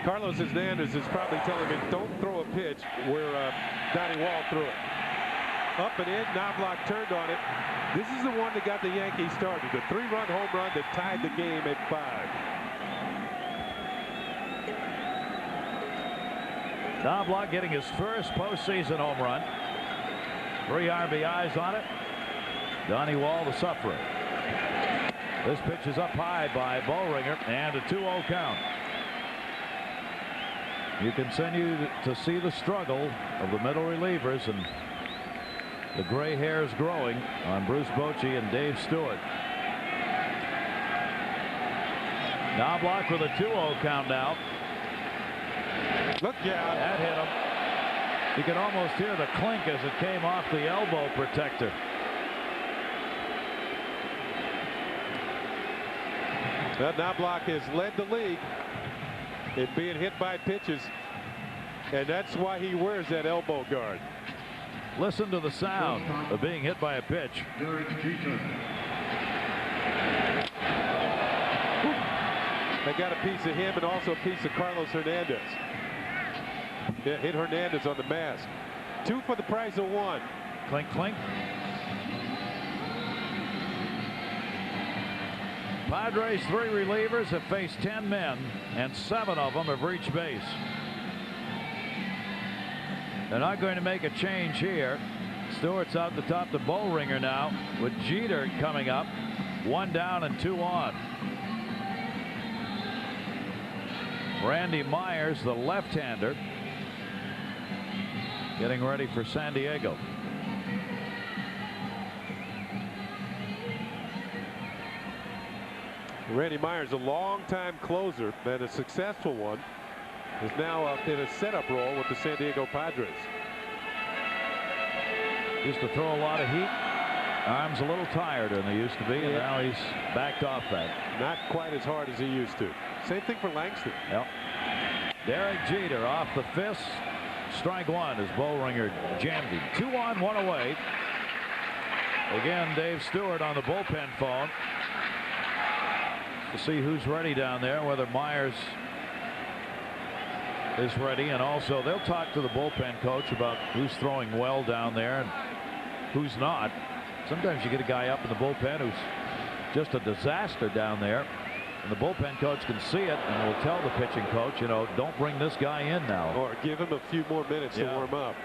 Carlos Hernandez is probably telling him, don't throw a pitch where Donnie Wall threw it. Up and in, Knobloch turned on it. This is the one that got the Yankees started. The 3-run home run that tied the game at 5. Knobloch getting his first postseason home run. 3 RBIs on it. Donnie Wall, the sufferer. This pitch is up high by Boehringer, and a 2-0 count. You continue to see the struggle of the middle relievers and the gray hairs growing on Bruce Bochy and Dave Stewart. Knobloch with a 2-0 count now. Look, yeah, that hit him. You can almost hear the clink as it came off the elbow protector. Well, Knobloch has led the league in being hit by pitches, and that's why he wears that elbow guard. Listen to the sound of being hit by a pitch. They got a piece of him and also a piece of Carlos Hernandez. Yeah, hit Hernandez on the mask. 2 for the price of 1. Clink, clink. Padres' 3 relievers have faced 10 men, and 7 of them have reached base. They're not going to make a change here. Stewart's out the top to Boehringer now, with Jeter coming up. 1 down and 2 on. Randy Myers, the left-hander, getting ready for San Diego. Randy Myers, a long-time closer and a successful one, is now in a setup role with the San Diego Padres. Used to throw a lot of heat. Arms a little tireder than they used to be, and now he's backed off that. Not quite as hard as he used to. Same thing for Langston. Yep. Derek Jeter off the fist. Strike 1 as Boehringer jammed him. 2 on, 1 away. Again, Dave Stewart on the bullpen phone to see who's ready down there, whether Myers is ready, and also they'll talk to the bullpen coach about who's throwing well down there and who's not. Sometimes you get a guy up in the bullpen who's just a disaster down there, and the bullpen coach can see it and will tell the pitching coach, you know, don't bring this guy in now. Or give him a few more minutes to warm up.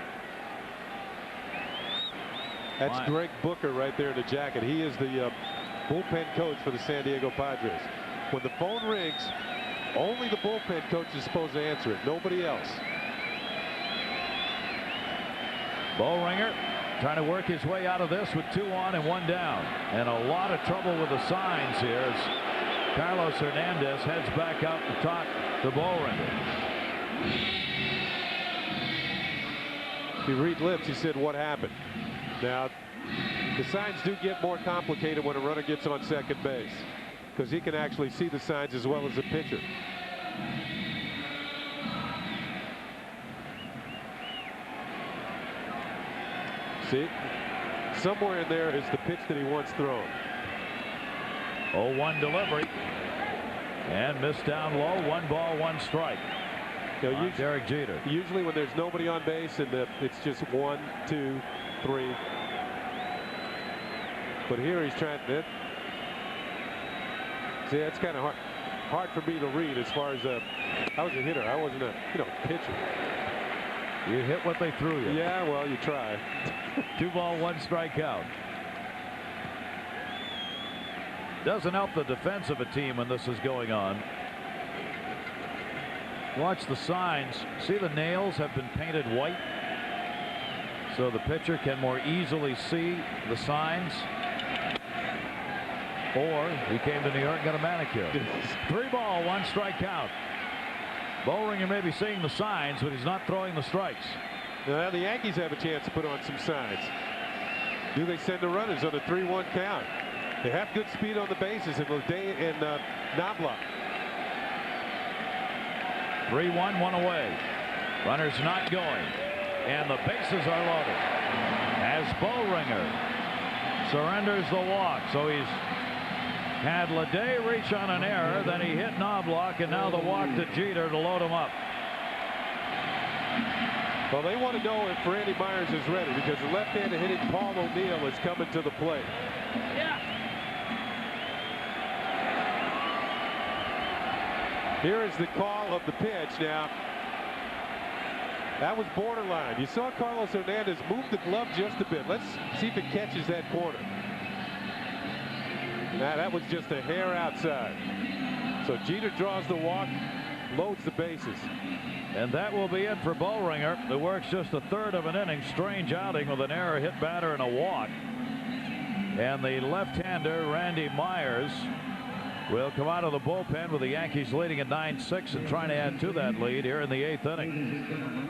That's Greg Booker right there in the jacket. He is the bullpen coach for the San Diego Padres. When the phone rings, only the bullpen coach is supposed to answer it, nobody else. Boehringer trying to work his way out of this with 2 on and 1 down, and a lot of trouble with the signs here as Carlos Hernandez heads back out to talk to Boehringer. If you read lips, he said, what happened? Now, The signs do get more complicated when a runner gets on second base, because he can actually see the signs as well as the pitcher. See, somewhere in there is the pitch that he wants thrown. 0-1 delivery. And missed down low. 1 ball, 1 strike. You know, Derek Jeter. Usually when there's nobody on base and it's just 1, 2, 3. But here he's trying to. See, that's kind of hard for me to read as far as I was a hitter. I wasn't a pitcher. You hit what they threw you. Yeah, well, you try. 2 ball, 1 strike count. Doesn't help the defense of a team when this is going on. Watch the signs. See, the nails have been painted white, so the pitcher can more easily see the signs. Or he came to New York and got a manicure. 3 ball, 1 strike count. Boehringer may be seeing the signs, but he's not throwing the strikes. Now the Yankees have a chance to put on some signs. Do they send the runners on a 3-1 count? They have good speed on the bases in LEDEE and Knobloch. 3-1, 1 away. Runners not going, and the bases are loaded as Boehringer surrenders the walk. So he's had LEDEE reach on an error, then he hit Knobloch, and now the walk to Jeter to load him up. Well, they want to know if Randy Myers is ready, because the left-handed hitting Paul O'Neill is coming to the plate. Yeah. Here is the call of the pitch. Now, that was borderline. You saw Carlos Hernandez move the glove just a bit. Let's see if it catches that corner. Now, that was just a hair outside. So Jeter draws the walk, loads the bases. And that will be it for Boehringer, who works just a third of an inning. Strange outing with an error, hit batter, and a walk. And the left-hander, Randy Myers, will come out of the bullpen with the Yankees leading at 9-6 and trying to add to that lead here in the 8th inning.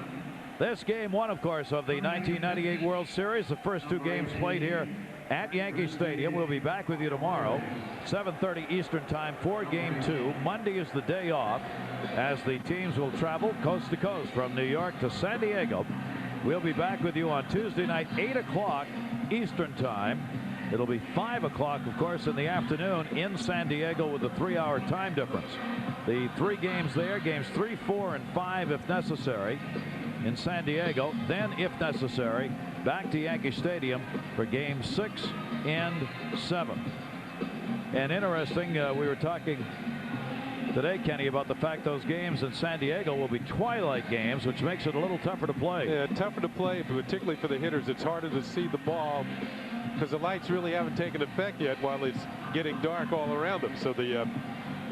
This game 1, of course, of the 1998 World Series. The first 2 games played here at Yankee Stadium. We'll be back with you tomorrow, 7:30 Eastern Time for Game 2. Monday is the day off as the teams will travel coast to coast from New York to San Diego. We'll be back with you on Tuesday night, 8 o'clock Eastern Time. It'll be 5 o'clock, of course, in the afternoon in San Diego with a 3-hour time difference. The 3 games there, games 3, 4, and 5 if necessary in San Diego. Then, if necessary, back to Yankee Stadium for game 6 and 7. And interesting, we were talking today, Kenny, about the fact those games in San Diego will be twilight games, which makes it a little tougher to play. Yeah, tougher to play, particularly for the hitters. It's harder to see the ball because the lights really haven't taken effect yet while it's getting dark all around them. So the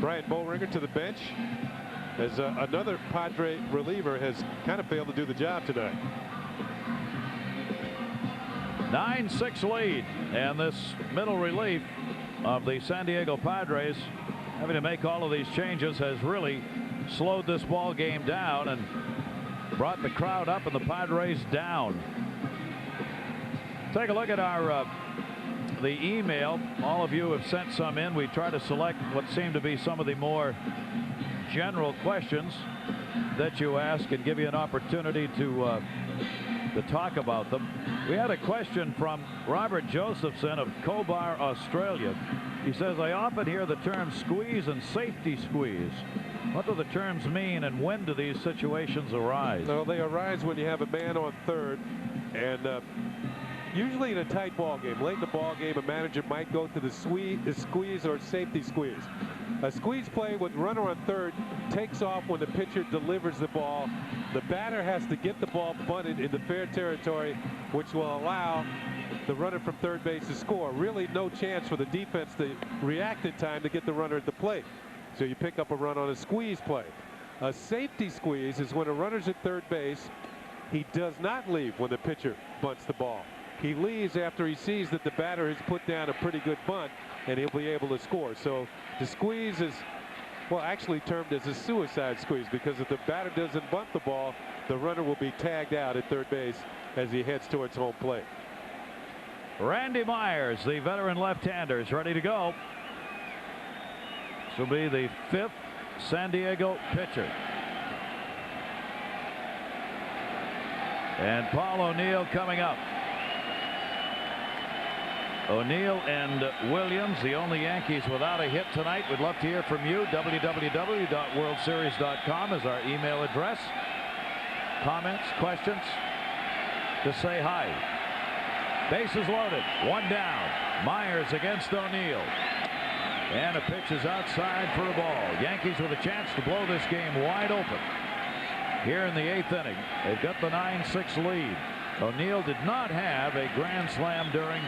Brian Boehringer to the bench as another Padre reliever has kind of failed to do the job tonight. 9-6 lead, and this middle relief of the San Diego Padres having to make all of these changes has really slowed this ball game down and brought the crowd up and the Padres down. Take a look at our the email. All of you have sent some in. We try to select what seem to be some of the more general questions that you ask and give you an opportunity to talk about them. We had a question from Robert Josephson of Cobar, Australia. He says, I often hear the terms squeeze and safety squeeze. What do the terms mean, and when do these situations arise? Well, they arise when you have a man on third, and usually in a tight ball game, late in the ball game, a manager might go to the squeeze or safety squeeze. A squeeze play with runner on third takes off when the pitcher delivers the ball. The batter has to get the ball bunted into fair territory, which will allow the runner from third base to score. Really no chance for the defense to react in time to get the runner at the plate. So you pick up a run on a squeeze play. A safety squeeze is when a runner's at third base. He does not leave when the pitcher bunts the ball. He leaves after he sees that the batter has put down a pretty good bunt, and he'll be able to score. So the squeeze is, well, actually termed as a suicide squeeze, because if the batter doesn't bunt the ball, the runner will be tagged out at third base as he heads towards home plate. Randy Myers, the veteran left-hander, is ready to go. This will be the 5th San Diego pitcher. And Paul O'Neill coming up. O'Neill and Williams, the only Yankees without a hit tonight. We'd love to hear from you. www.worldseries.com is our email address. Comments, questions, just say hi. Bases loaded, 1 down. Myers against O'Neill. And a pitch is outside for a ball. Yankees with a chance to blow this game wide open. Here in the 8th inning, they've got the 9-6 lead. O'Neill did not have a grand slam during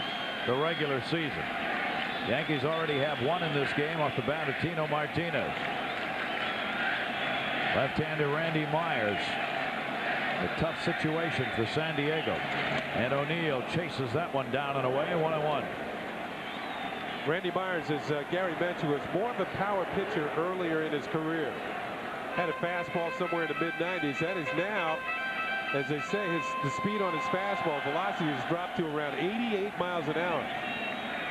the regular season. Yankees already have one in this game off the bat of Tino Martinez. Left-hander Randy Myers. A tough situation for San Diego. And O'Neill chases that one down and away, 1-1. Randy Myers, as Gary mentioned, was more of a power pitcher earlier in his career. Had a fastball somewhere in the mid-90s. That is now, as they say, the speed on his fastball velocity has dropped to around 88 miles an hour.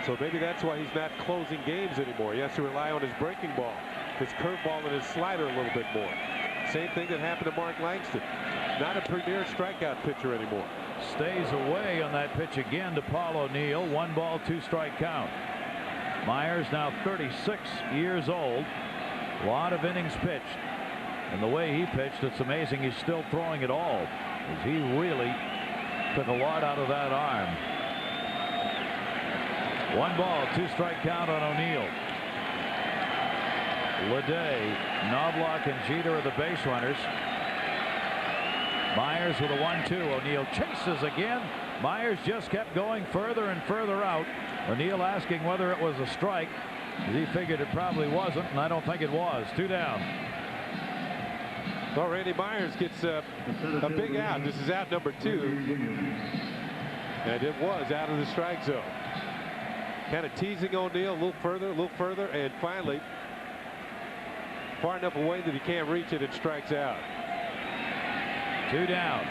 So maybe that's why he's not closing games anymore. He has to rely on his breaking ball, his curveball, and his slider a little bit more. Same thing that happened to Mark Langston. Not a premier strikeout pitcher anymore. Stays away on that pitch again to Paul O'Neill. 1 ball, 2 strike count. Myers now 36 years old. A lot of innings pitched. And the way he pitched, it's amazing he's still throwing it all. As he really took a lot out of that arm. 1 ball, 2 strike count on O'Neill. LEDEE, Knobloch, and Jeter are the base runners. Myers with a 1-2. O'Neill chases again. Myers just kept going further and further out. O'Neill asking whether it was a strike. He figured it probably wasn't, and I don't think it was. 2 down. Well, Randy Myers gets a big out. This is out number 2. And it was out of the strike zone. Kind of teasing O'Neill a little further, and finally far enough away that he can't reach it and strikes out. 2 down.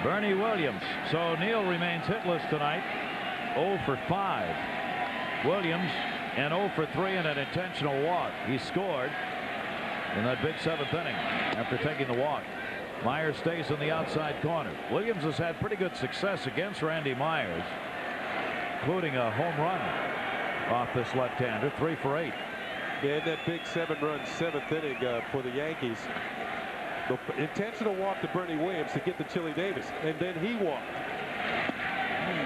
Bernie Williams. So O'Neill remains hitless tonight. 0 for 5. Williams and 0 for 3 in an intentional walk. He scored in that big 7th inning after taking the walk. Myers stays in the outside corner. Williams has had pretty good success against Randy Myers, including a home run off this left-hander. 3 for 8. Yeah, in that big 7-run 7th inning for the Yankees. The intentional walk to Bernie Williams to get to Chili Davis, and then he walked.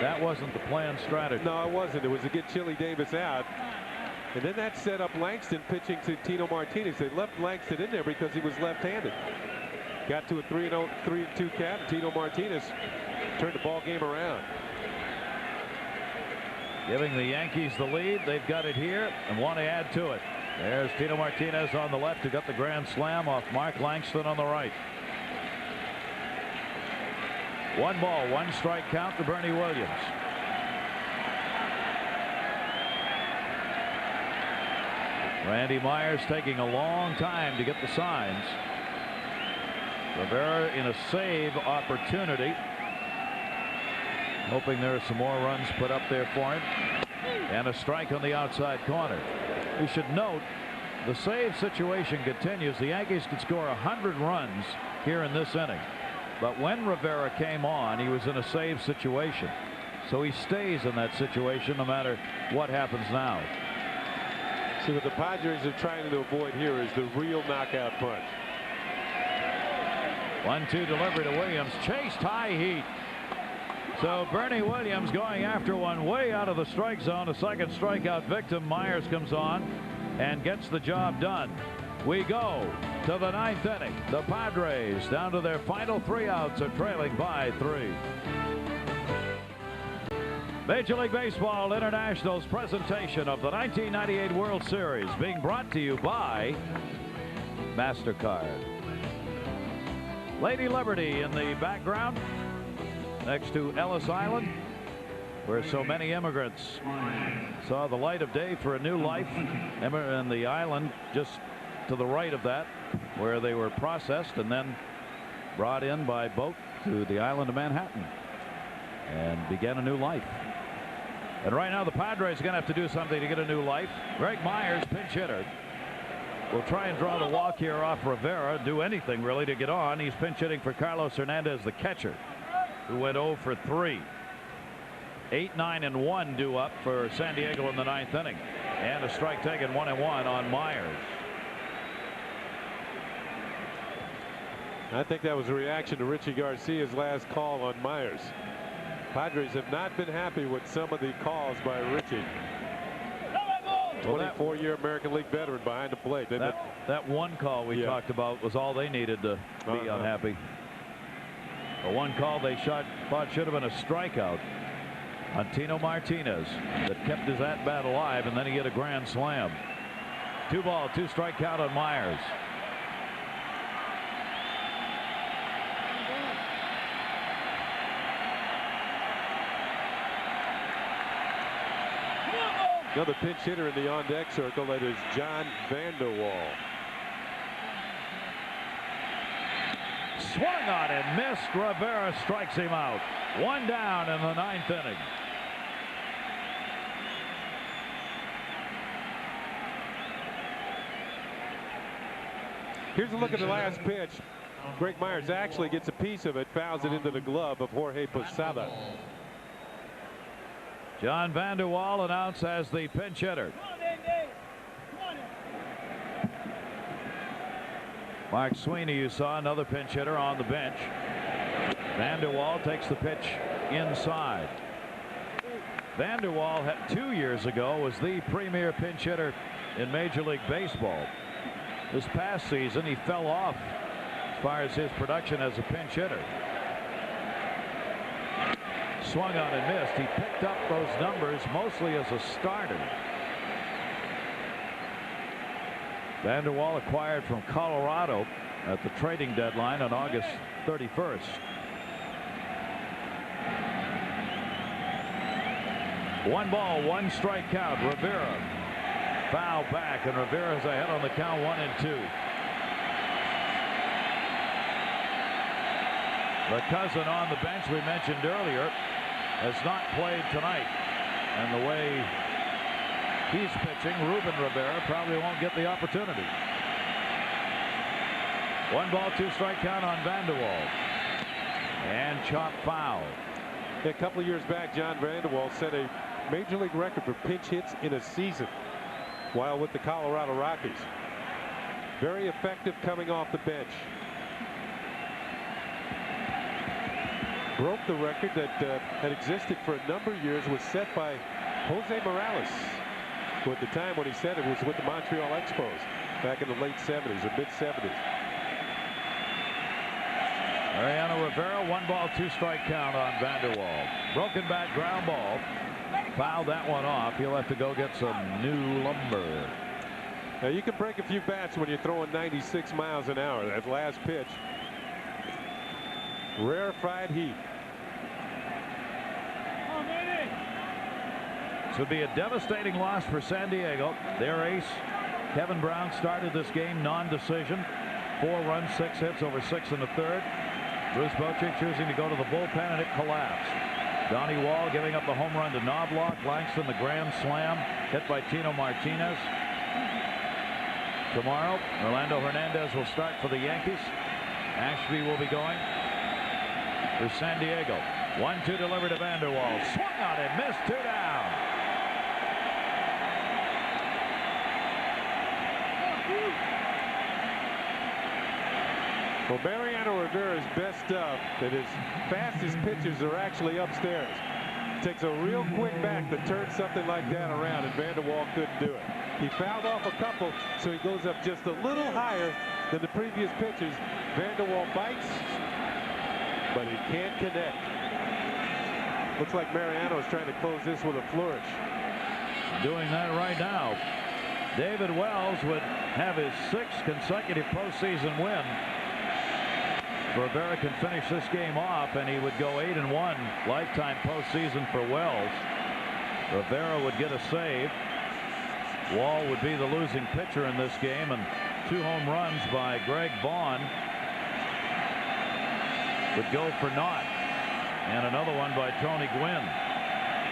That wasn't the planned strategy. No, it wasn't. It was to get Chili Davis out. And then that set up Langston pitching to Tino Martinez. They left Langston in there because he was left-handed. Got to a 3-2 count. Tino Martinez turned the ball game around. Giving the Yankees the lead. They've got it here and want to add to it. There's Tino Martinez on the left, who got the grand slam off Mark Langston on the right. 1 ball, 1 strike count to Bernie Williams. Randy Myers taking a long time to get the signs. Rivera in a save opportunity, hoping there are some more runs put up there for him. And a strike on the outside corner. We should note the save situation continues. The Yankees could score 100 runs here in this inning. But when Rivera came on, he was in a save situation. So he stays in that situation no matter what happens now. See, what the Padres are trying to avoid here is the real knockout punch. 1-2 delivery to Williams. Chased high heat. So Bernie Williams going after one way out of the strike zone. A second strikeout victim. Myers comes on and gets the job done. We go to the 9th inning. The Padres, down to their final 3 outs, are trailing by 3. Major League Baseball International's presentation of the 1998 World Series being brought to you by MasterCard. Lady Liberty in the background next to Ellis Island, where so many immigrants saw the light of day for a new life, and the island just to the right of that, where they were processed and then brought in by boat to the island of Manhattan. and began a new life. And right now the Padres are going to have to do something to get a new life. Greg Myers, pinch hitter, will try and draw the walk here off Rivera. Do anything really to get on. He's pinch hitting for Carlos Hernandez, the catcher, who went 0 for 3. 8, 9, and 1 due up for San Diego in the 9th inning. And a strike taken, 1-1 on Myers. I think that was a reaction to Richie Garcia's last call on Myers. Padres have not been happy with some of the calls by Richie. 24-year American League veteran behind the plate. That one call we talked about was all they needed to be unhappy. The one call they thought should have been a strikeout on Tino Martinez that kept his at-bat alive, and then he hit a grand slam. 2 ball, 2 strike count on Myers. Another pinch hitter in the on-deck circle. That is John Vanderwall. Swung on and missed. Rivera strikes him out. 1 down in the 9th inning. Here's a look at the last pitch. Greg Myers actually gets a piece of it, fouls it into the glove of Jorge Posada. John Vanderwall announced as the pinch hitter. Mark Sweeney, you saw, another pinch hitter on the bench. Vanderwall takes the pitch inside. Vanderwall 2 years ago was the premier pinch hitter in Major League Baseball. This past season he fell off as far as his production as a pinch hitter. Swung on and missed. He picked up those numbers mostly as a starter. Vanderwall acquired from Colorado at the trading deadline on August 31st. One ball, 1 strike count. Rivera foul back, and Rivera's ahead on the count, 1-2. The cousin on the bench we mentioned earlier has not played tonight, and the way he's pitching, Ruben Rivera probably won't get the opportunity. 1 ball, 2 strike count on Vanderwall, and chop foul. A couple of years back, John Vanderwall set a Major League record for pinch hits in a season while with the Colorado Rockies. Very effective coming off the bench. Broke the record that had existed for a number of years, was set by Jose Morales, who at the time when he said it was with the Montreal Expos back in the late 70s or mid 70s. Mariano Rivera, 1 ball, 2 strike count on Vanderwall. Broken bat, ground ball. Fouled that one off. He'll have to go get some new lumber. Now you can break a few bats when you're throwing 96 miles an hour. That last pitch, rarefied heat. This would be a devastating loss for San Diego. Their ace, Kevin Brown, started this game non-decision. 4 runs, 6 hits over 6 1/3. Bruce Bochy choosing to go to the bullpen, and it collapsed. Donnie Wall giving up the home run to Knobloch. Langston the grand slam hit by Tino Martinez. Tomorrow, Orlando Hernandez will start for the Yankees. Ashby will be going for San Diego. 1-2 delivered to Vanderwall. Swung on it, missed, 2 down. Well, Mariano Rivera's best stuff, that his fastest pitches are actually upstairs. Takes a real quick back to turn something like that around, and Vanderwall couldn't do it. He fouled off a couple, so he goes up just a little higher than the previous pitches. Vanderwall bites, but he can't connect. Looks like Mariano is trying to close this with a flourish. Doing that right now. David Wells would have his 6th consecutive postseason win. Rivera can finish this game off, and he would go 8-1 lifetime postseason for Wells. Rivera would get a save. Wall would be the losing pitcher in this game, and 2 home runs by Greg Vaughn would go for naught. And another one by Tony Gwynn.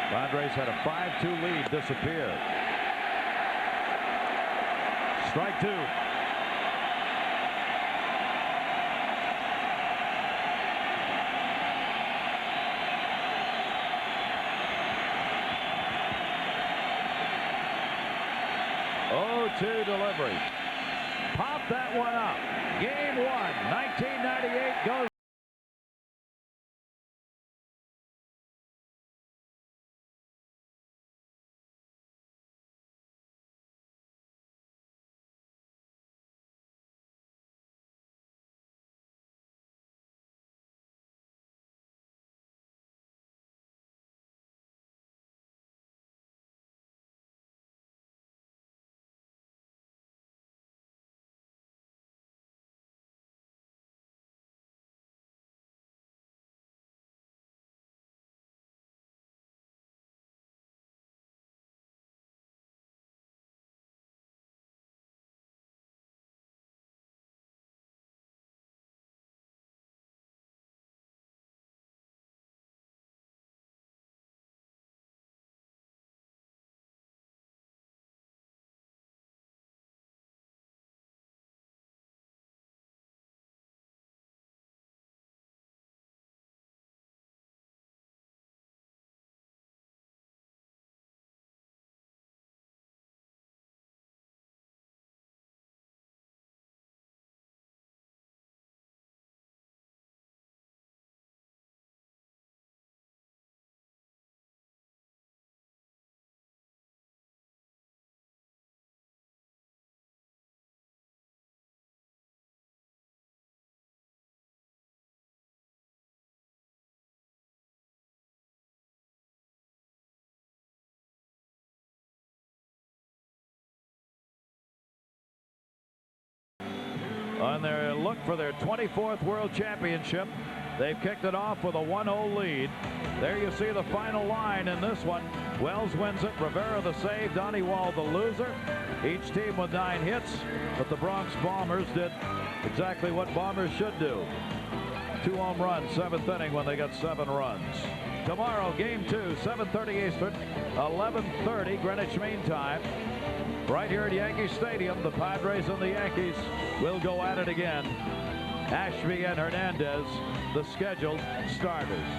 Padres had a 5-2 lead disappear. Strike two. Delivery. Pop that one up. Game 1, 1998 goes. On their look for their 24th World Championship. They've kicked it off with a 1-0 lead. There you see the final line in this one. Wells wins it. Rivera the save. Donnie Wall the loser. Each team with 9 hits. But the Bronx Bombers did exactly what Bombers should do. 2 home runs, 7th inning when they got 7 runs. Tomorrow, game 2, 7:30 Eastern, 11:30 Greenwich Mean Time. Right here at Yankee Stadium, the Padres and the Yankees will go at it again. Ashby and Hernandez, the scheduled starters.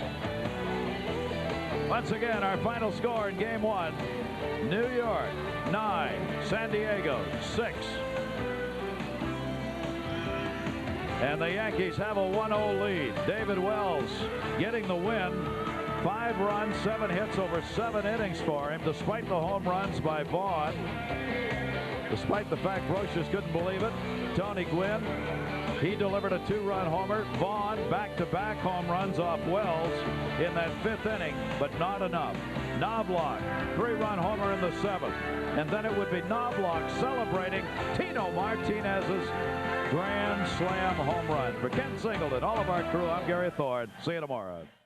Once again, our final score in game 1, New York 9, San Diego 6. And the Yankees have a 1-0 lead. David Wells getting the win. 5 runs, 7 hits over 7 innings for him, despite the home runs by Vaughn. Despite the fact BROSIUS couldn't believe it. Tony Gwynn, he delivered a 2-run homer. Vaughn back-to-back home runs off Wells in that 5th inning, but not enough. Knobloch, 3-run homer in the 7th. And then it would be Knobloch celebrating Tino Martinez's grand slam home run. For Ken Singleton, all of our crew, I'm Gary Thorne. See you tomorrow.